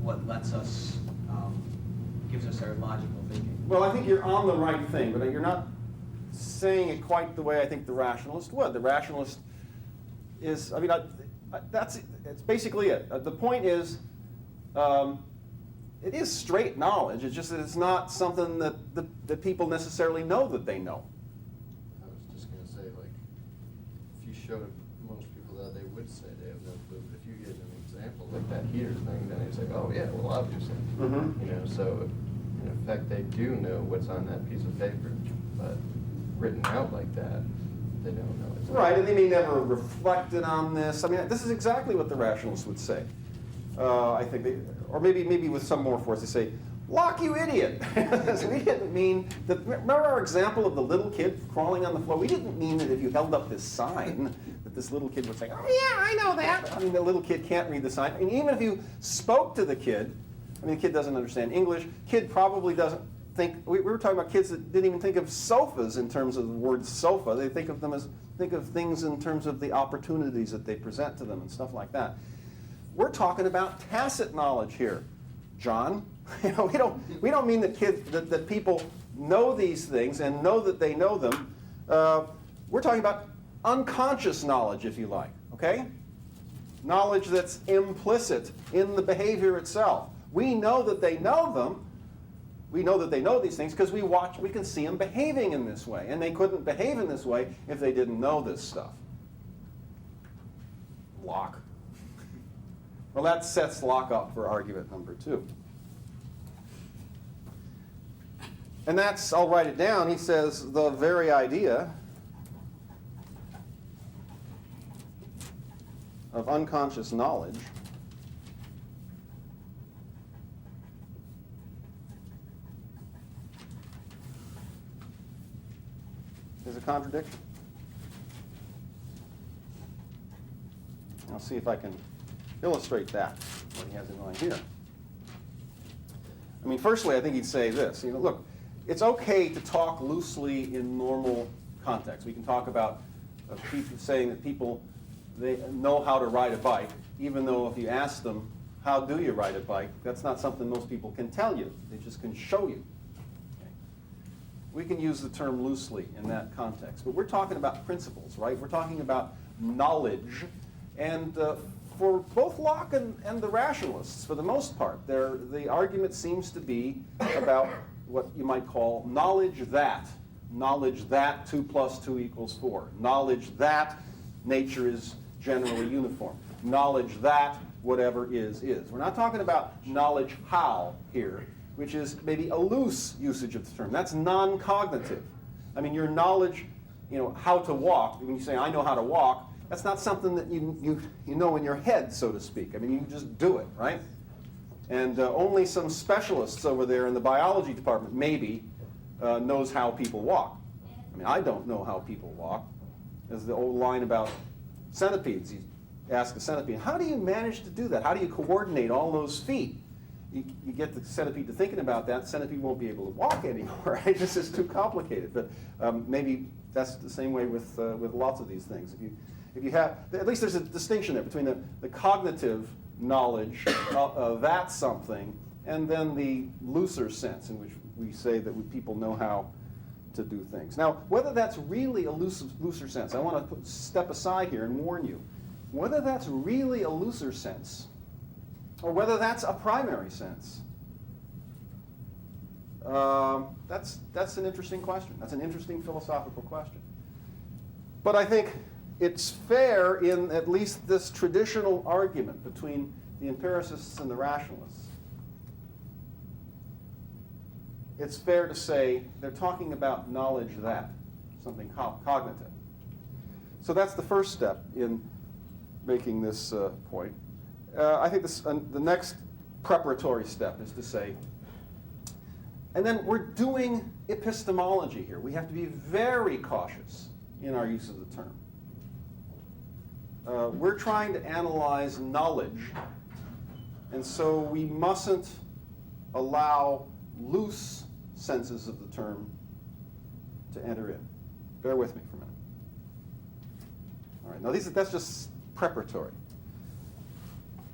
what lets us, gives us our logical thinking. Well, I think you're on the right thing, but you're not saying it quite the way I think the rationalist would. The rationalist is, it's basically it. The point is, it is straight knowledge. It's just that it's not something that people necessarily know that they know. I was just going to say, like, if you showed most people that, they would say they have no clue. But if you get an example like that heater thing, then it's like, oh yeah, well obviously, So in effect, they do know what's on that piece of paper, but written out like that, they don't know it's Right, and they may never have reflected on this. I mean, this is exactly what the rationalists would say. I think or maybe with some more force, they say, Locke, you idiot. So we didn't mean that, remember our example of the little kid crawling on the floor? We didn't mean that if you held up this sign, that this little kid would say, oh yeah, I know that. I mean, the little kid can't read the sign. I mean, even if you spoke to the kid, I mean, the kid doesn't understand English, kid probably doesn't think, we were talking about kids that didn't even think of sofas in terms of the word sofa. They think of things in terms of the opportunities that they present to them and stuff like that. We're talking about tacit knowledge here, John. We don't mean that people know these things and know that they know them. We're talking about unconscious knowledge, if you like, okay? Knowledge that's implicit in the behavior itself. We know that they know them. We know that they know these things because we can see them behaving in this way. And they couldn't behave in this way if they didn't know this stuff. Locke. Well, that sets Locke up for argument number 2. And that's, I'll write it down, he says, the very idea of unconscious knowledge is a contradiction. I'll see if I can illustrate that, what he has in mind here. I mean, firstly, I think he'd say this. Look, it's okay to talk loosely in normal context. We can talk about people saying that they know how to ride a bike, even though if you ask them, how do you ride a bike, that's not something most people can tell you. They just can show you. Okay? We can use the term loosely in that context. But we're talking about principles, right? We're talking about knowledge. And for both Locke and the rationalists, for the most part, the argument seems to be about what you might call knowledge that 2 plus 2 equals 4. Knowledge that nature is generally uniform. Knowledge that whatever is. We're not talking about knowledge how here, which is maybe a loose usage of the term. That's non-cognitive. I mean, your knowledge, how to walk, when you say, I know how to walk, that's not something that you know in your head, so to speak. I mean, you just do it, right? And only some specialists over there in the biology department maybe knows how people walk. I mean, I don't know how people walk. There's the old line about centipedes. You ask a centipede, how do you manage to do that? How do you coordinate all those feet? You get the centipede to thinking about that, the centipede won't be able to walk anymore. Right? This is too complicated. But maybe that's the same way with lots of these things. If you have, at least there's a distinction there between the cognitive knowledge of that something and then the looser sense in which we say that people know how to do things. Now, whether that's really a looser sense, I want to step aside here and warn you, whether that's really a looser sense or whether that's a primary sense, that's an interesting question. That's an interesting philosophical question. That's But I think it's fair in at least this traditional argument between the empiricists and the rationalists. It's fair to say they're talking about knowledge that, something cognitive. So that's the first step in making this point. I think the next preparatory step is to say, and then we're doing epistemology here. We have to be very cautious in our use of the term. We're trying to analyze knowledge, and so we mustn't allow loose senses of the term to enter in. Bear with me for a minute. All right, now that's just preparatory.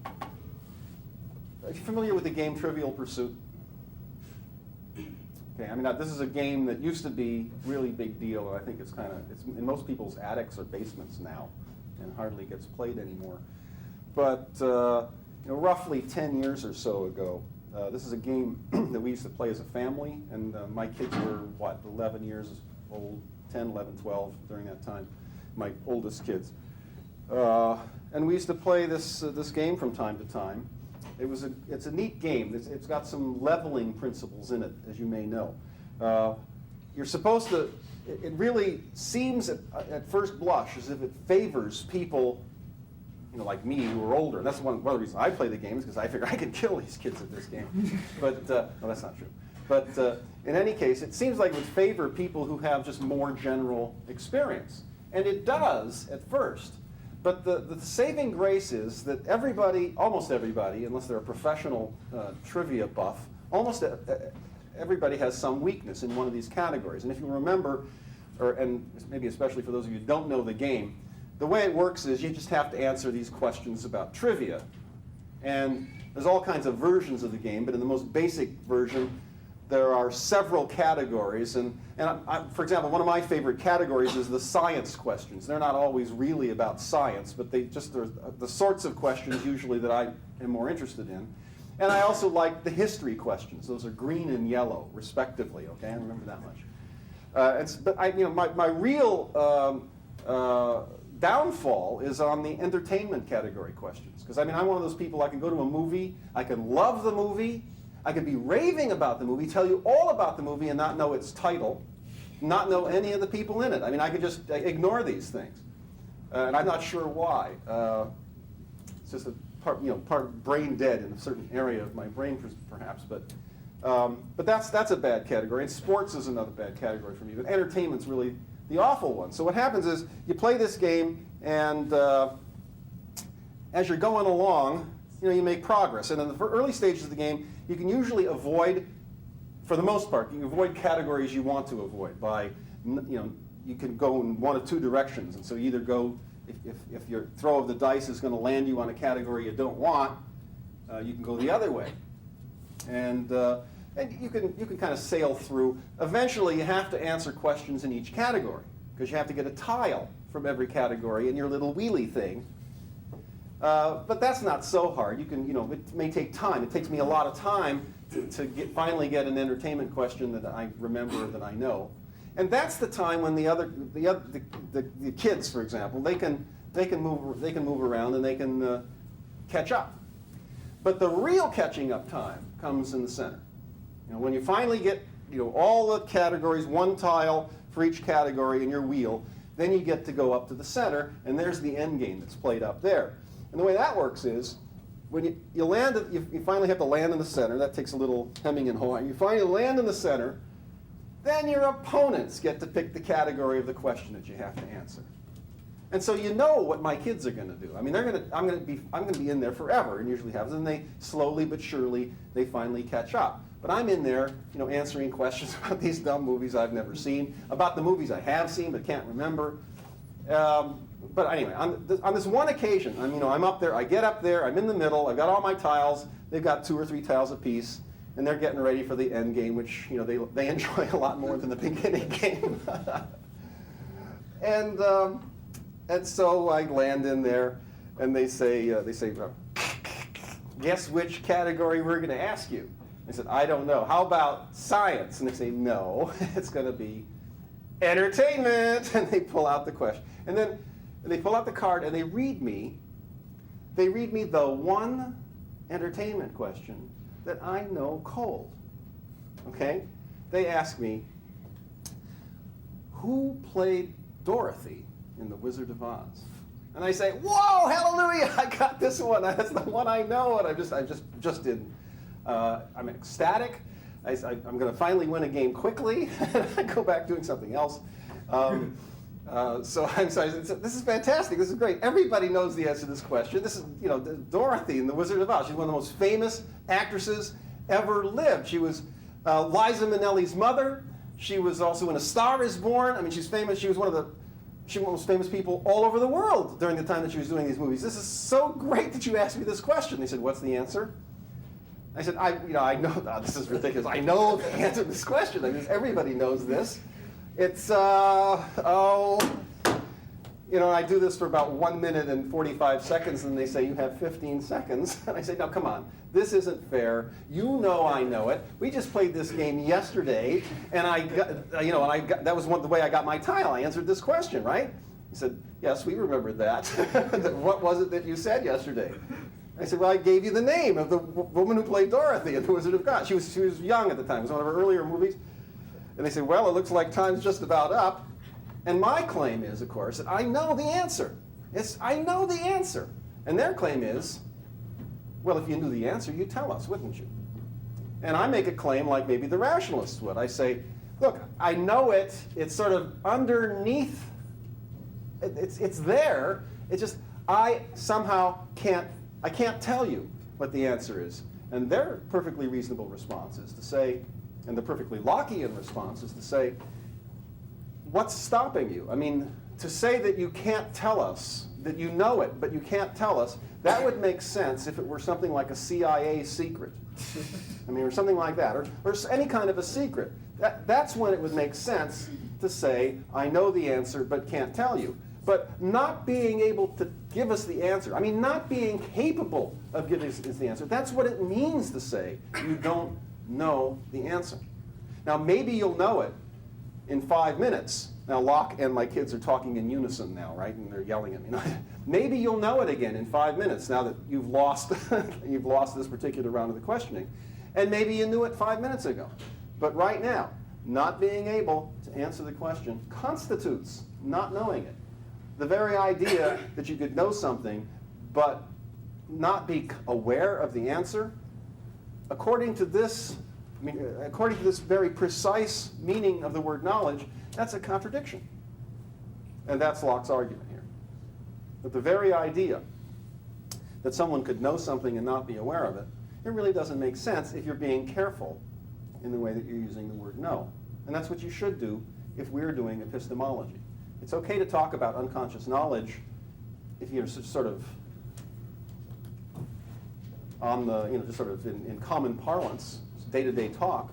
Are you familiar with the game Trivial Pursuit? Okay, I mean, this is a game that used to be really big deal, and I think it's in most people's attics or basements now, and hardly gets played anymore. But roughly 10 years or so ago, this is a game that we used to play as a family, and my kids were, 11 years old, 10, 11, 12 during that time, my oldest kids. And we used to play this game from time to time. It's a neat game. It's got some leveling principles in it, as you may know. You're supposed to, it really seems at first blush as if it favors people, like me who are older. That's one of the reasons I play the game, is because I figure I can kill these kids at this game. But, no, that's not true. But in any case, it seems like it would favor people who have just more general experience. And it does at first. But the saving grace is that almost everybody, unless they're a professional trivia buff, almost everybody has some weakness in one of these categories. And if you remember, and maybe especially for those of you who don't know the game, the way it works is you just have to answer these questions about trivia. And there's all kinds of versions of the game, but in the most basic version, there are several categories, and for example, one of my favorite categories is the science questions. They're not always really about science, but they're the sorts of questions usually that I am more interested in. And I also like the history questions. Those are green and yellow, respectively. Okay, I remember that much. But my real downfall is on the entertainment category questions, because I'm one of those people. I can go to a movie, I can love the movie. I could be raving about the movie, tell you all about the movie and not know its title, not know any of the people in it. I could just ignore these things. And I'm not sure why. It's just a part brain dead in a certain area of my brain, perhaps. But that's a bad category. And sports is another bad category for me. But entertainment's really the awful one. So what happens is you play this game, and as you're going along, you make progress. And in the early stages of the game, you can usually avoid, for the most part, you can avoid categories you want to avoid by, you can go in one of two directions. And so you either go, if your throw of the dice is going to land you on a category you don't want, you can go the other way. And you can kind of sail through. Eventually, you have to answer questions in each category, because you have to get a tile from every category in your little wheelie thing. But that's not so hard. It may take time. It takes me a lot of time to finally get an entertainment question that I remember, that I know. And that's the time when the kids, for example, they can move around and they can catch up. But the real catching up time comes in the center. When you finally get all the categories, one tile for each category in your wheel, then you get to go up to the center, and there's the end game that's played up there. And the way that works is, when you land, you finally have to land in the center. That takes a little hemming and hawing. You finally land in the center, then your opponents get to pick the category of the question that you have to answer. And so you know what my kids are going to do. I'm going to be in there forever, and usually happens. And they slowly but surely they finally catch up. But I'm in there, answering questions about these dumb movies I've never seen, about the movies I have seen but can't remember. But anyway, on this one occasion, I'm up there, I get up there, I'm in the middle, I've got all my tiles, they've got 2 or 3 tiles apiece, and they're getting ready for the end game, which they enjoy a lot more than the beginning game. And so I land in there, and they say, guess which category we're going to ask you? I said, I don't know. How about science? And they say, no, it's going to be entertainment, and they pull out the question. And then they pull out the card and they read me the one entertainment question that I know cold. Okay? They ask me, who played Dorothy in The Wizard of Oz? And I say, whoa, hallelujah, I got this one. That's the one I know. And I'm ecstatic. I'm going to finally win a game quickly. I go back doing something else. So I'm sorry. This is fantastic. This is great. Everybody knows the answer to this question. This is, Dorothy in The Wizard of Oz. She's one of the most famous actresses ever lived. She was Liza Minnelli's mother. She was also in A Star Is Born. I mean, she's famous. She was one of the most famous people all over the world during the time that she was doing these movies. This is so great that you asked me this question. They said, what's the answer? I said, I know, this is ridiculous. I know the answer to this question. I mean, everybody knows this. It's, I do this for about 1 minute and 45 seconds, and they say, you have 15 seconds. And I say, no, come on. This isn't fair. You know I know it. We just played this game yesterday, and that was the way I got my title. I answered this question, right? He said, yes, we remembered that. What was it that you said yesterday? I said, well, I gave you the name of the woman who played Dorothy in The Wizard of Oz. She was young at the time. It was one of her earlier movies. And they said, well, it looks like time's just about up. And my claim is, of course, that I know the answer. I know the answer. And their claim is, well, if you knew the answer, you'd tell us, wouldn't you? And I make a claim like maybe the rationalists would. I say, look, I know it. It's sort of underneath. It's there. It's just I somehow can't tell you what the answer is. And their perfectly reasonable response is to say, and the perfectly Lockean response is to say, what's stopping you? I mean, to say that you can't tell us, that you know it, but you can't tell us, that would make sense if it were something like a CIA secret. I mean, or something like that, or any kind of a secret. That's when it would make sense to say, I know the answer, but can't tell you. But not being able to give us the answer, I mean, not being capable of giving us the answer, that's what it means to say you don't know the answer. Now, maybe you'll know it in 5 minutes. Now, Locke and my kids are talking in unison now, right? And they're yelling at me. Maybe you'll know it again in 5 minutes now that you've lost this particular round of the questioning. And maybe you knew it 5 minutes ago. But right now, not being able to answer the question constitutes not knowing it. The very idea that you could know something but not be aware of the answer, according to this very precise meaning of the word knowledge, that's a contradiction. And that's Locke's argument here. That the very idea that someone could know something and not be aware of it, it really doesn't make sense if you're being careful in the way that you're using the word know. And that's what you should do if we're doing epistemology. It's okay to talk about unconscious knowledge if you're sort of on the, just sort of in common parlance, day-to-day talk.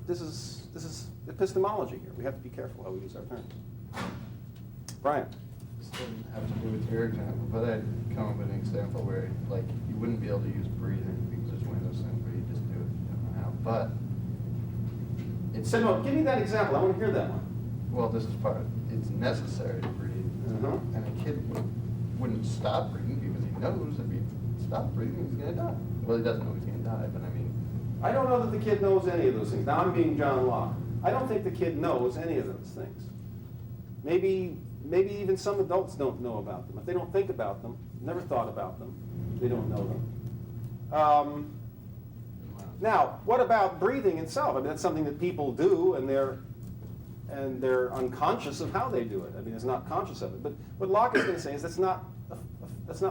This is epistemology here. We have to be careful how we use our terms. Brian. This doesn't have to do with your example, but I'd come up with an example where, like, you wouldn't be able to use breathing because it's one of those things where you just do it if you don't know how. But it's Give me that example. I want to hear that one. Well, this is part of it. It's necessary to breathe. Uh-huh. And a kid wouldn't stop breathing because he knows if he stops breathing, he's going to die. Well, he doesn't know he's going to die, but I mean. I don't know that the kid knows any of those things. Now, I'm being John Locke. I don't think the kid knows any of those things. Maybe even some adults don't know about them. If they don't think about them, never thought about them, they don't know them. Now, what about breathing itself? I mean, that's something that people do, and they're unconscious of how they do it. I mean, it's not conscious of it. But what Locke is going to say is that's not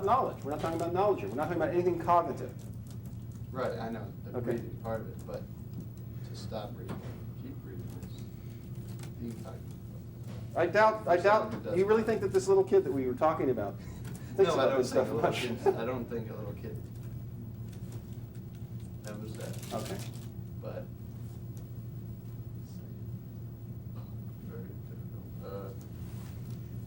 knowledge. We're not talking about knowledge here. We're not talking about anything cognitive. Right, I know the Okay. breathing part of it, but to stop breathing, keep breathing is the type. I doubt. You really think that this little kid that we were talking about thinks about this stuff much? I don't think a little kid knows that. Okay. But very difficult.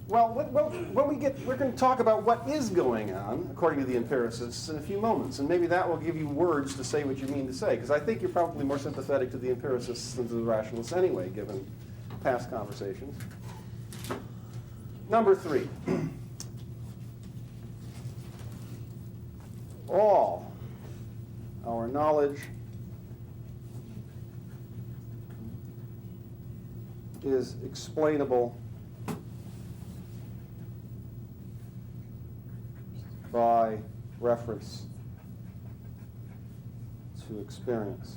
Well, we're going to talk about what is going on, according to the empiricists, in a few moments. And maybe that will give you words to say what you mean to say. Because I think you're probably more sympathetic to the empiricists than to the rationalists anyway, given past conversations. Number 3. All our knowledge is explainable by reference to experience.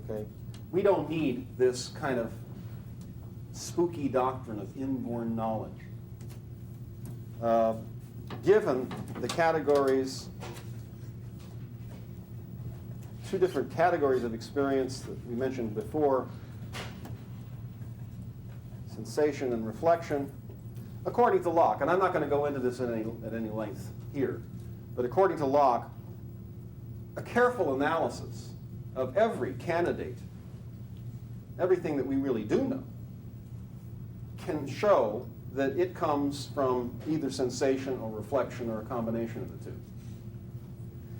Okay? We don't need this kind of spooky doctrine of inborn knowledge. Given the categories, 2 different categories of experience that we mentioned before, sensation and reflection, according to Locke, and I'm not going to go into this at any length here, but according to Locke, a careful analysis of every candidate, everything that we really do know, can show that it comes from either sensation or reflection or a combination of the 2.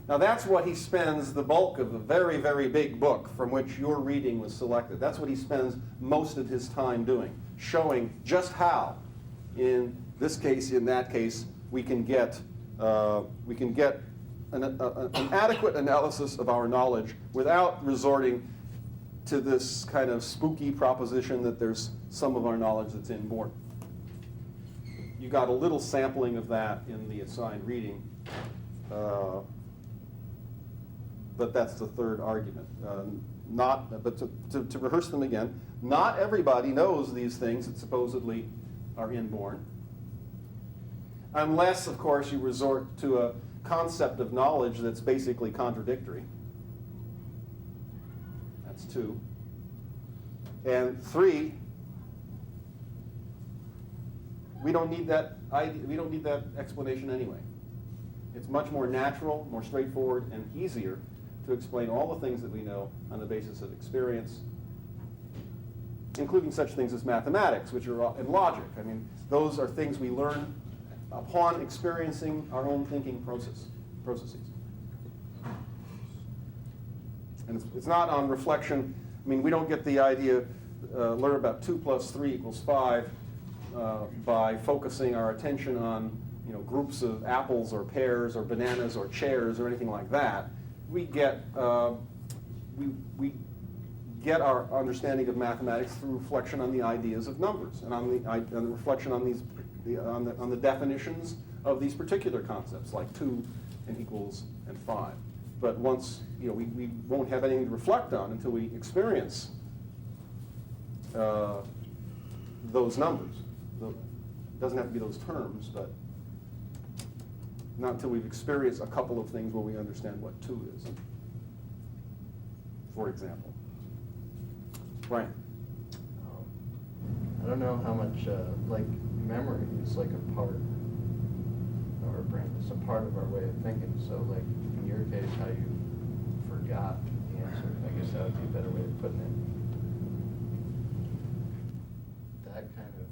Now that's what he spends the bulk of the very, very big book from which your reading was selected. That's what he spends most of his time doing, showing just how, in this case, in that case, we can get an adequate analysis of our knowledge without resorting to this kind of spooky proposition that there's some of our knowledge that's inborn. You got a little sampling of that in the assigned reading, but that's the third argument. But to rehearse them again, not everybody knows these things that supposedly are inborn, unless, of course, you resort to a concept of knowledge that's basically contradictory. That's 2. And 3, we don't need that explanation anyway. It's much more natural, more straightforward, and easier to explain all the things that we know on the basis of experience, including such things as mathematics, which are in logic. I mean, those are things we learn upon experiencing our own thinking processes. And it's not on reflection. I mean, we don't get the idea, learn about 2 + 3 = 5 by focusing our attention on, groups of apples or pears or bananas or chairs or anything like that. We get we get our understanding of mathematics through reflection on the ideas of numbers and on the reflection on on the definitions of these particular concepts, like 2 and equals and 5. But once, we won't have anything to reflect on until we experience those numbers. It doesn't have to be those terms, but not until we've experienced a couple of things where we understand what 2 is, for example. Right. I don't know how much, memory is like a part of our brain. It's a part of our way of thinking. So, in your case, how you forgot the answer, I guess that would be a better way of putting it. That kind of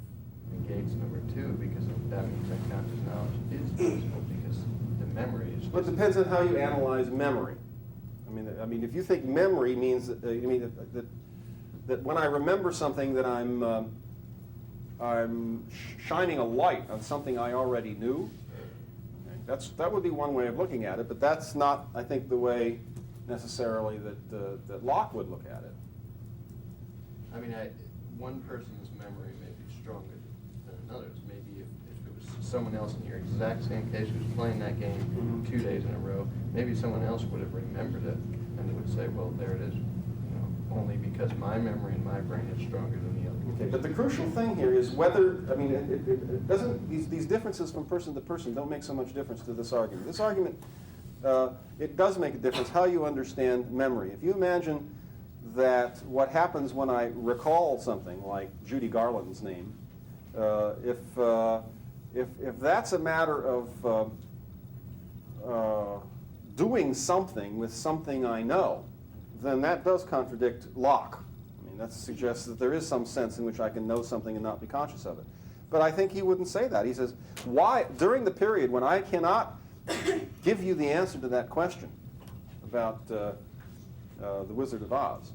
negates number 2, because that means that conscious knowledge is possible, because the memory is. But it depends on how you analyze memory. I mean, if you think memory means that when I remember something that I'm shining a light on something I already knew, that would be one way of looking at it, but that's not, I think, the way necessarily that Locke would look at it. I mean, one person's memory may be stronger than another's. Maybe if it was someone else in your exact same case who was playing that game 2 days in a row, maybe someone else would have remembered it, and they would say, well, there it is, only because my memory in my brain is stronger than the other. Okay, but the crucial thing here is whether, it doesn't, these differences from person to person don't make so much difference to this argument. This argument, it does make a difference how you understand memory. If you imagine that what happens when I recall something, like Judy Garland's name, if that's a matter of doing something with something I know, then that does contradict Locke. I mean, that suggests that there is some sense in which I can know something and not be conscious of it. But I think he wouldn't say that. He says, why, during the period when I cannot give you the answer to that question about the Wizard of Oz,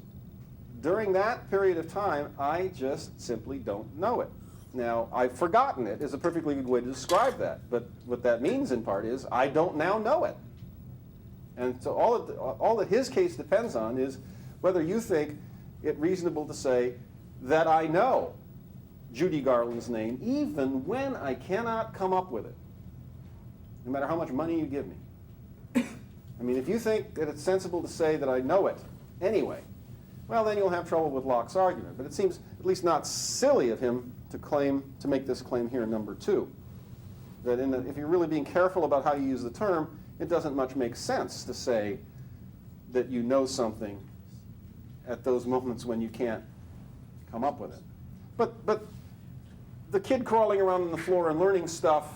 during that period of time, I just simply don't know it. Now, I've forgotten it is a perfectly good way to describe that, but what that means in part is I don't now know it. And so all that his case depends on is whether you think it reasonable to say that I know Judy Garland's name even when I cannot come up with it, no matter how much money you give me. I mean, if you think that it's sensible to say that I know it anyway, well, then you'll have trouble with Locke's argument. But it seems at least not silly of him to make this claim here in number 2. That if you're really being careful about how you use the term, it doesn't much make sense to say that you know something at those moments when you can't come up with it. But the kid crawling around on the floor and learning stuff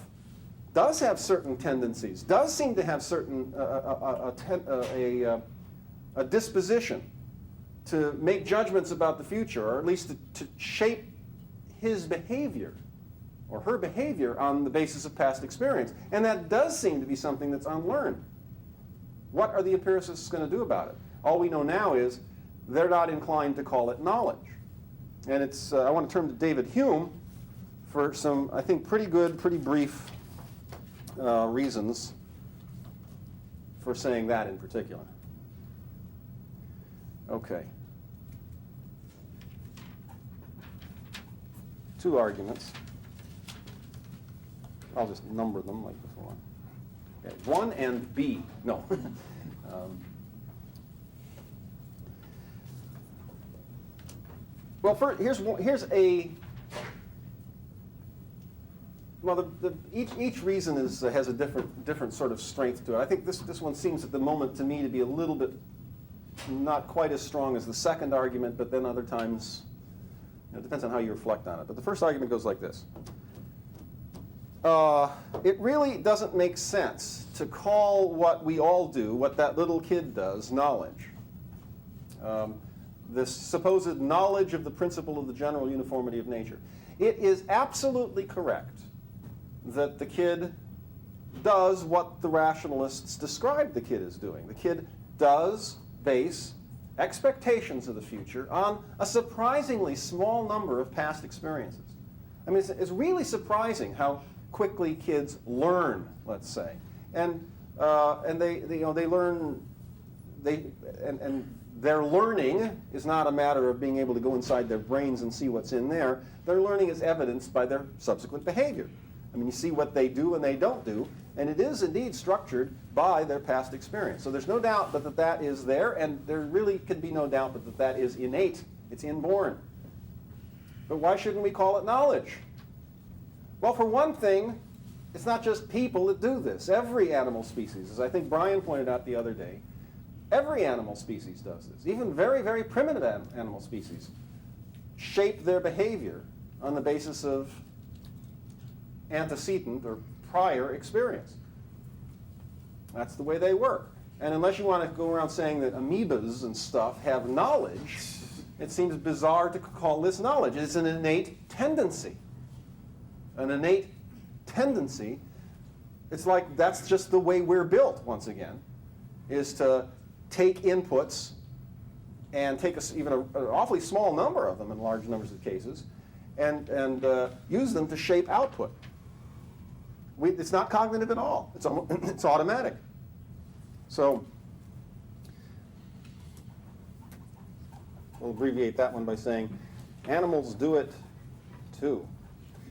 does have certain tendencies, does seem to have certain a disposition to make judgments about the future, or at least to shape his behavior or her behavior on the basis of past experience. And that does seem to be something that's unlearned. What are the empiricists going to do about it? All we know now is they're not inclined to call it knowledge. And I want to turn to David Hume for some, I think, pretty good, pretty brief reasons for saying that in particular. Okay. 2 arguments. I'll just number them like before. Okay. 1 and B. No. Well, here's a. Well, each reason has a different sort of strength to it. I think this one seems at the moment to me to be a little bit not quite as strong as the second argument, but then other times, it depends on how you reflect on it. But the first argument goes like this. It really doesn't make sense to call what we all do, what that little kid does, knowledge. This supposed knowledge of the principle of the general uniformity of nature. It is absolutely correct that the kid does what the rationalists describe the kid as doing. The kid does base expectations of the future on a surprisingly small number of past experiences. I mean, it's really surprising how quickly kids learn, let's say, and they learn. And their learning is not a matter of being able to go inside their brains and see what's in there. Their learning is evidenced by their subsequent behavior. I mean, you see what they do and they don't do, and it is indeed structured by their past experience. So there's no doubt that is there, and there really can be no doubt that is innate. It's inborn. But why shouldn't we call it knowledge? Well, for one thing, it's not just people that do this. Every animal species, as I think Brian pointed out the other day, every animal species does this. Even very, very primitive animal species shape their behavior on the basis of antecedent or prior experience. That's the way they work. And unless you want to go around saying that amoebas and stuff have knowledge, it seems bizarre to call this knowledge. It's an innate tendency. An innate tendency. It's like that's just the way we're built, once again, is to take inputs and take even an awfully small number of them in large numbers of cases and use them to shape output. It's not cognitive at all. It's automatic. So we'll abbreviate that one by saying animals do it too.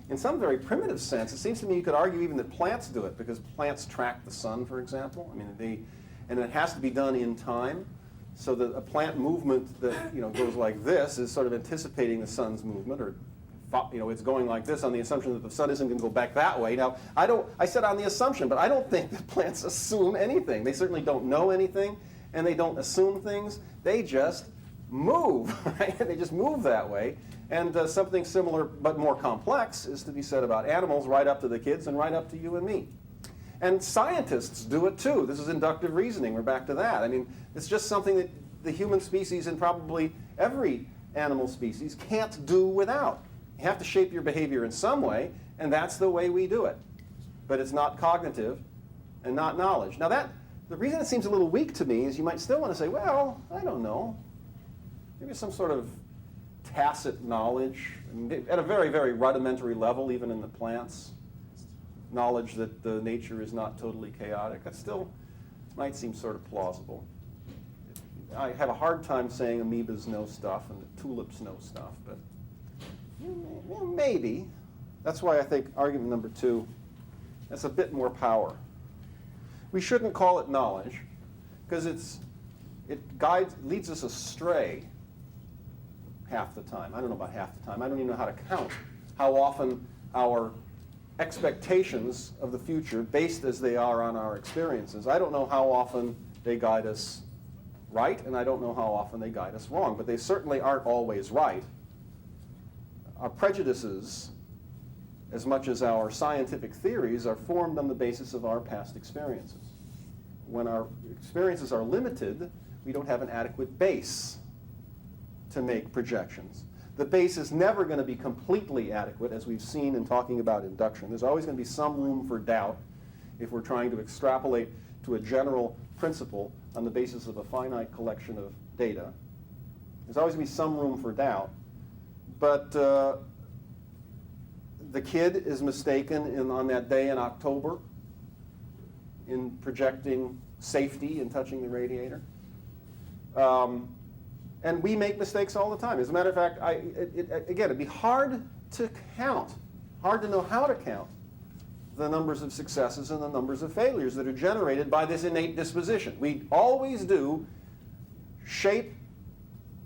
In some very primitive sense, it seems to me you could argue even that plants do it, because plants track the sun, for example. I mean, and it has to be done in time, so that a plant movement that goes like this is sort of anticipating the sun's movement, or it's going like this on the assumption that the sun isn't going to go back that way. Now, I said on the assumption, but I don't think that plants assume anything. They certainly don't know anything, and they don't assume things. They just move, right? They just move that way. And something similar but more complex is to be said about animals, right up to the kids and right up to you and me. And scientists do it too. This is inductive reasoning. We're back to that. I mean, it's just something that the human species and probably every animal species can't do without. You have to shape your behavior in some way, and that's the way we do it. But it's not cognitive and not knowledge. Now the reason it seems a little weak to me is you might still want to say, well, I don't know. maybe some sort of tacit knowledge, at a very, very rudimentary level, even in the plants, knowledge that the nature is not totally chaotic. That still might seem sort of plausible. I have a hard time saying amoebas know stuff and the tulips know stuff, but maybe. That's why I think argument number 2 has a bit more power. We shouldn't call it knowledge, because it leads us astray half the time. I don't know about half the time. I don't even know how to count how often our expectations of the future, based as they are on our experiences, I don't know how often they guide us right, and I don't know how often they guide us wrong, but they certainly aren't always right. Our prejudices, as much as our scientific theories, are formed on the basis of our past experiences. When our experiences are limited, we don't have an adequate base to make projections. The base is never going to be completely adequate, as we've seen in talking about induction. There's always going to be some room for doubt if we're trying to extrapolate to a general principle on the basis of a finite collection of data. There's always going to be some room for doubt. But the kid is mistaken on that day in October in projecting safety in touching the radiator. And we make mistakes all the time. As a matter of fact, again, it'd be hard to count, hard to know how to count the numbers of successes and the numbers of failures that are generated by this innate disposition. We always do shape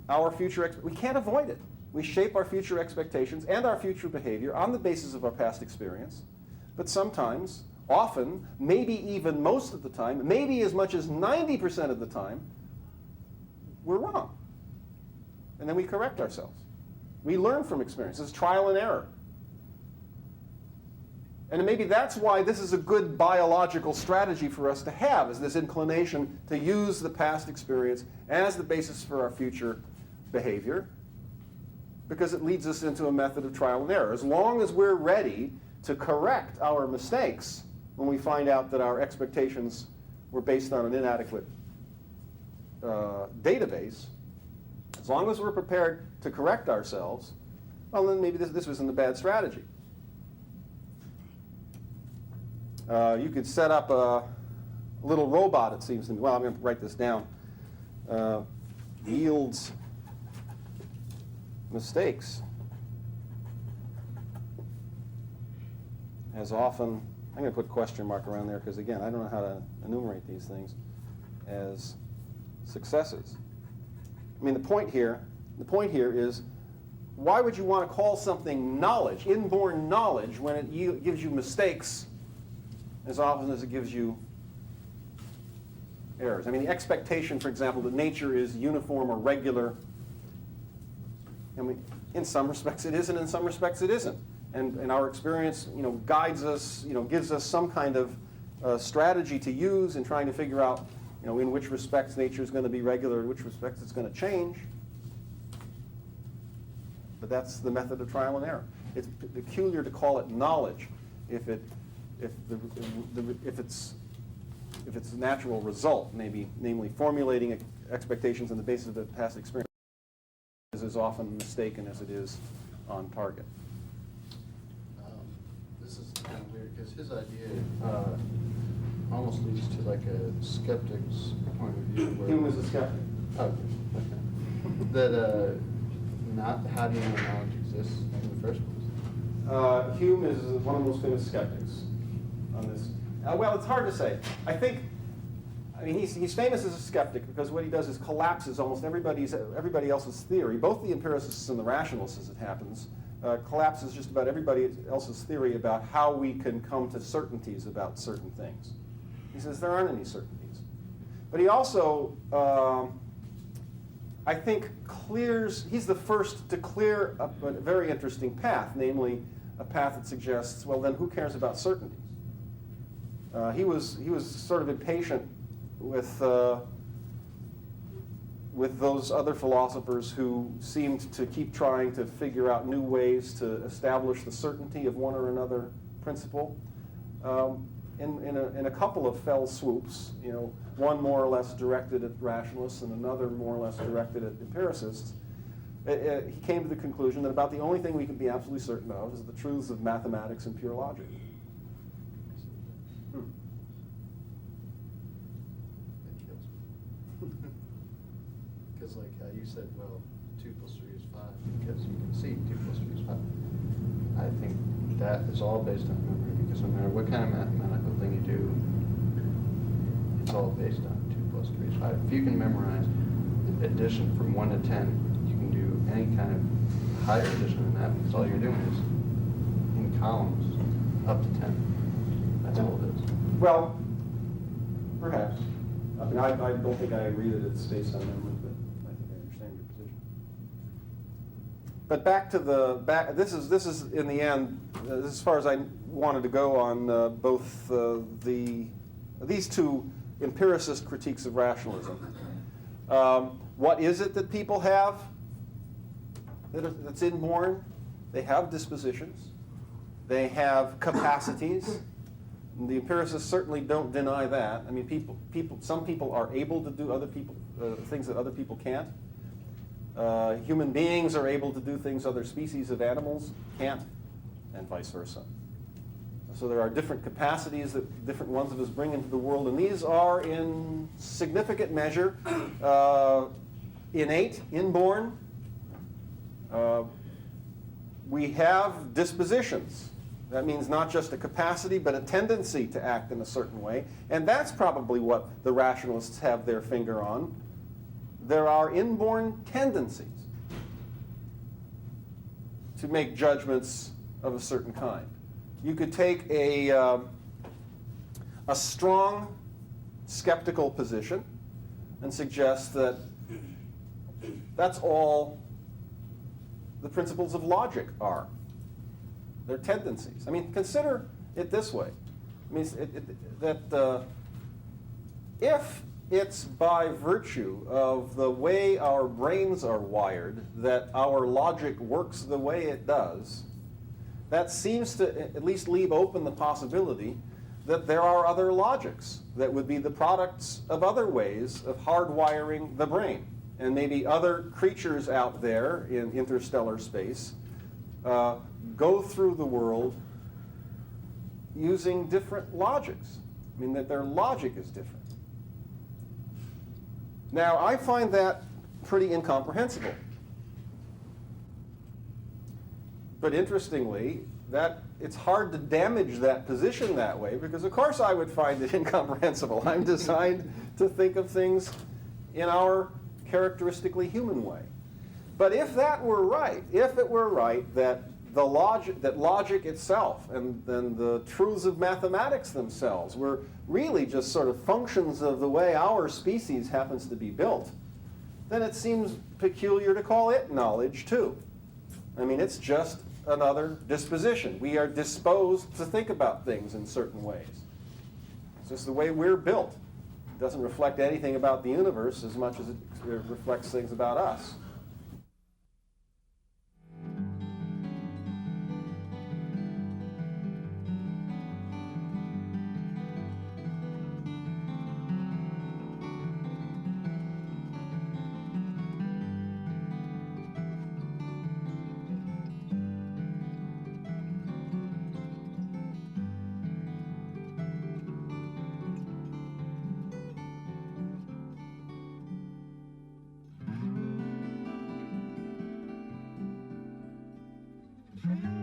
our future, we can't avoid it. We shape our future expectations and our future behavior on the basis of our past experience. But sometimes, often, maybe even most of the time, maybe as much as 90% of the time, we're wrong. And then we correct ourselves. We learn from experience. It's trial and error. And maybe that's why this is a good biological strategy for us to have, is this inclination to use the past experience as the basis for our future behavior, because it leads us into a method of trial and error. As long as we're ready to correct our mistakes when we find out that our expectations were based on an inadequate database, as long as we're prepared to correct ourselves, well, then maybe this wasn't a bad strategy. You could set up a little robot, it seems to me. Well, I'm going to write this down. Yields mistakes as often, I'm going to put question mark around there because, again, I don't know how to enumerate these things, as successes. I mean, the point here is, why would you want to call something knowledge, inborn knowledge, when it gives you mistakes as often as it gives you errors? I mean, the expectation, for example, that nature is uniform or regular, I mean, in some respects it is, and in some respects it isn't. And our experience, guides us, gives us some kind of strategy to use in trying to figure out, in which respects nature is going to be regular, in which respects it's going to change. But that's the method of trial and error. It's peculiar to call it knowledge if its natural result, namely formulating expectations on the basis of the past experience, is as often mistaken as it is on target. This is kind of weird because his idea almost leads to like a skeptic's point of view. Where Hume is a skeptic. Okay. That not how do you know knowledge exists in the first place? Hume is one of the most famous skeptics on this. Well, it's hard to say. I mean, he's famous as a skeptic because what he does is collapses almost everybody else's theory. Both the empiricists and the rationalists, as it happens, collapses just about everybody else's theory about how we can come to certainties about certain things. He says there aren't any certainties. But he also, I think, he's the first to clear a very interesting path, namely a path that suggests, well, then who cares about certainties? He was sort of impatient with those other philosophers who seemed to keep trying to figure out new ways to establish the certainty of one or another principle. In a couple of fell swoops, one more or less directed at rationalists and another more or less directed at empiricists, He came to the conclusion that about the only thing we can be absolutely certain of is the truths of mathematics and pure logic. That kills me. Because like how you said, well, 2 + 3 is 5, because you can see 2 + 3 is 5. I think that is all based on memory, because no matter what kind of mathematical thing you do, it's all based on 2 + 3 is 5. If you can memorize addition from 1 to 10, you can do any kind of higher addition than that, because all you're doing is in columns up to 10. That's all it is. Well, perhaps. I mean, I don't think I agree that it's based on memory, but I think I understand your position. But back to this is in the end, this is as far as I wanted to go on both these two empiricist critiques of rationalism. What is it that people have that's inborn? They have dispositions. They have capacities. And the empiricists certainly don't deny that. I mean, some people are able to do things that other people can't. Human beings are able to do things other species of animals can't, and vice versa. So there are different capacities that different ones of us bring into the world, and these are in significant measure innate, inborn. We have dispositions. That means not just a capacity, but a tendency to act in a certain way. And that's probably what the rationalists have their finger on. There are inborn tendencies to make judgments of a certain kind. You could take a strong skeptical position and suggest that that's all the principles of logic are. They're tendencies. I mean, consider it this way. I mean, if it's by virtue of the way our brains are wired that our logic works the way it does, that seems to at least leave open the possibility that there are other logics that would be the products of other ways of hardwiring the brain. And maybe other creatures out there in interstellar space go through the world using different logics. I mean, that their logic is different. Now, I find that pretty incomprehensible. But interestingly, that it's hard to damage that position that way, because of course I would find it incomprehensible. I'm designed to think of things in our characteristically human way. But if that were right, if it were right that logic itself and then the truths of mathematics themselves were really just sort of functions of the way our species happens to be built, then it seems peculiar to call it knowledge too. I mean, it's just another disposition. We are disposed to think about things in certain ways. It's just the way we're built. It doesn't reflect anything about the universe as much as it reflects things about us. Mm-hmm.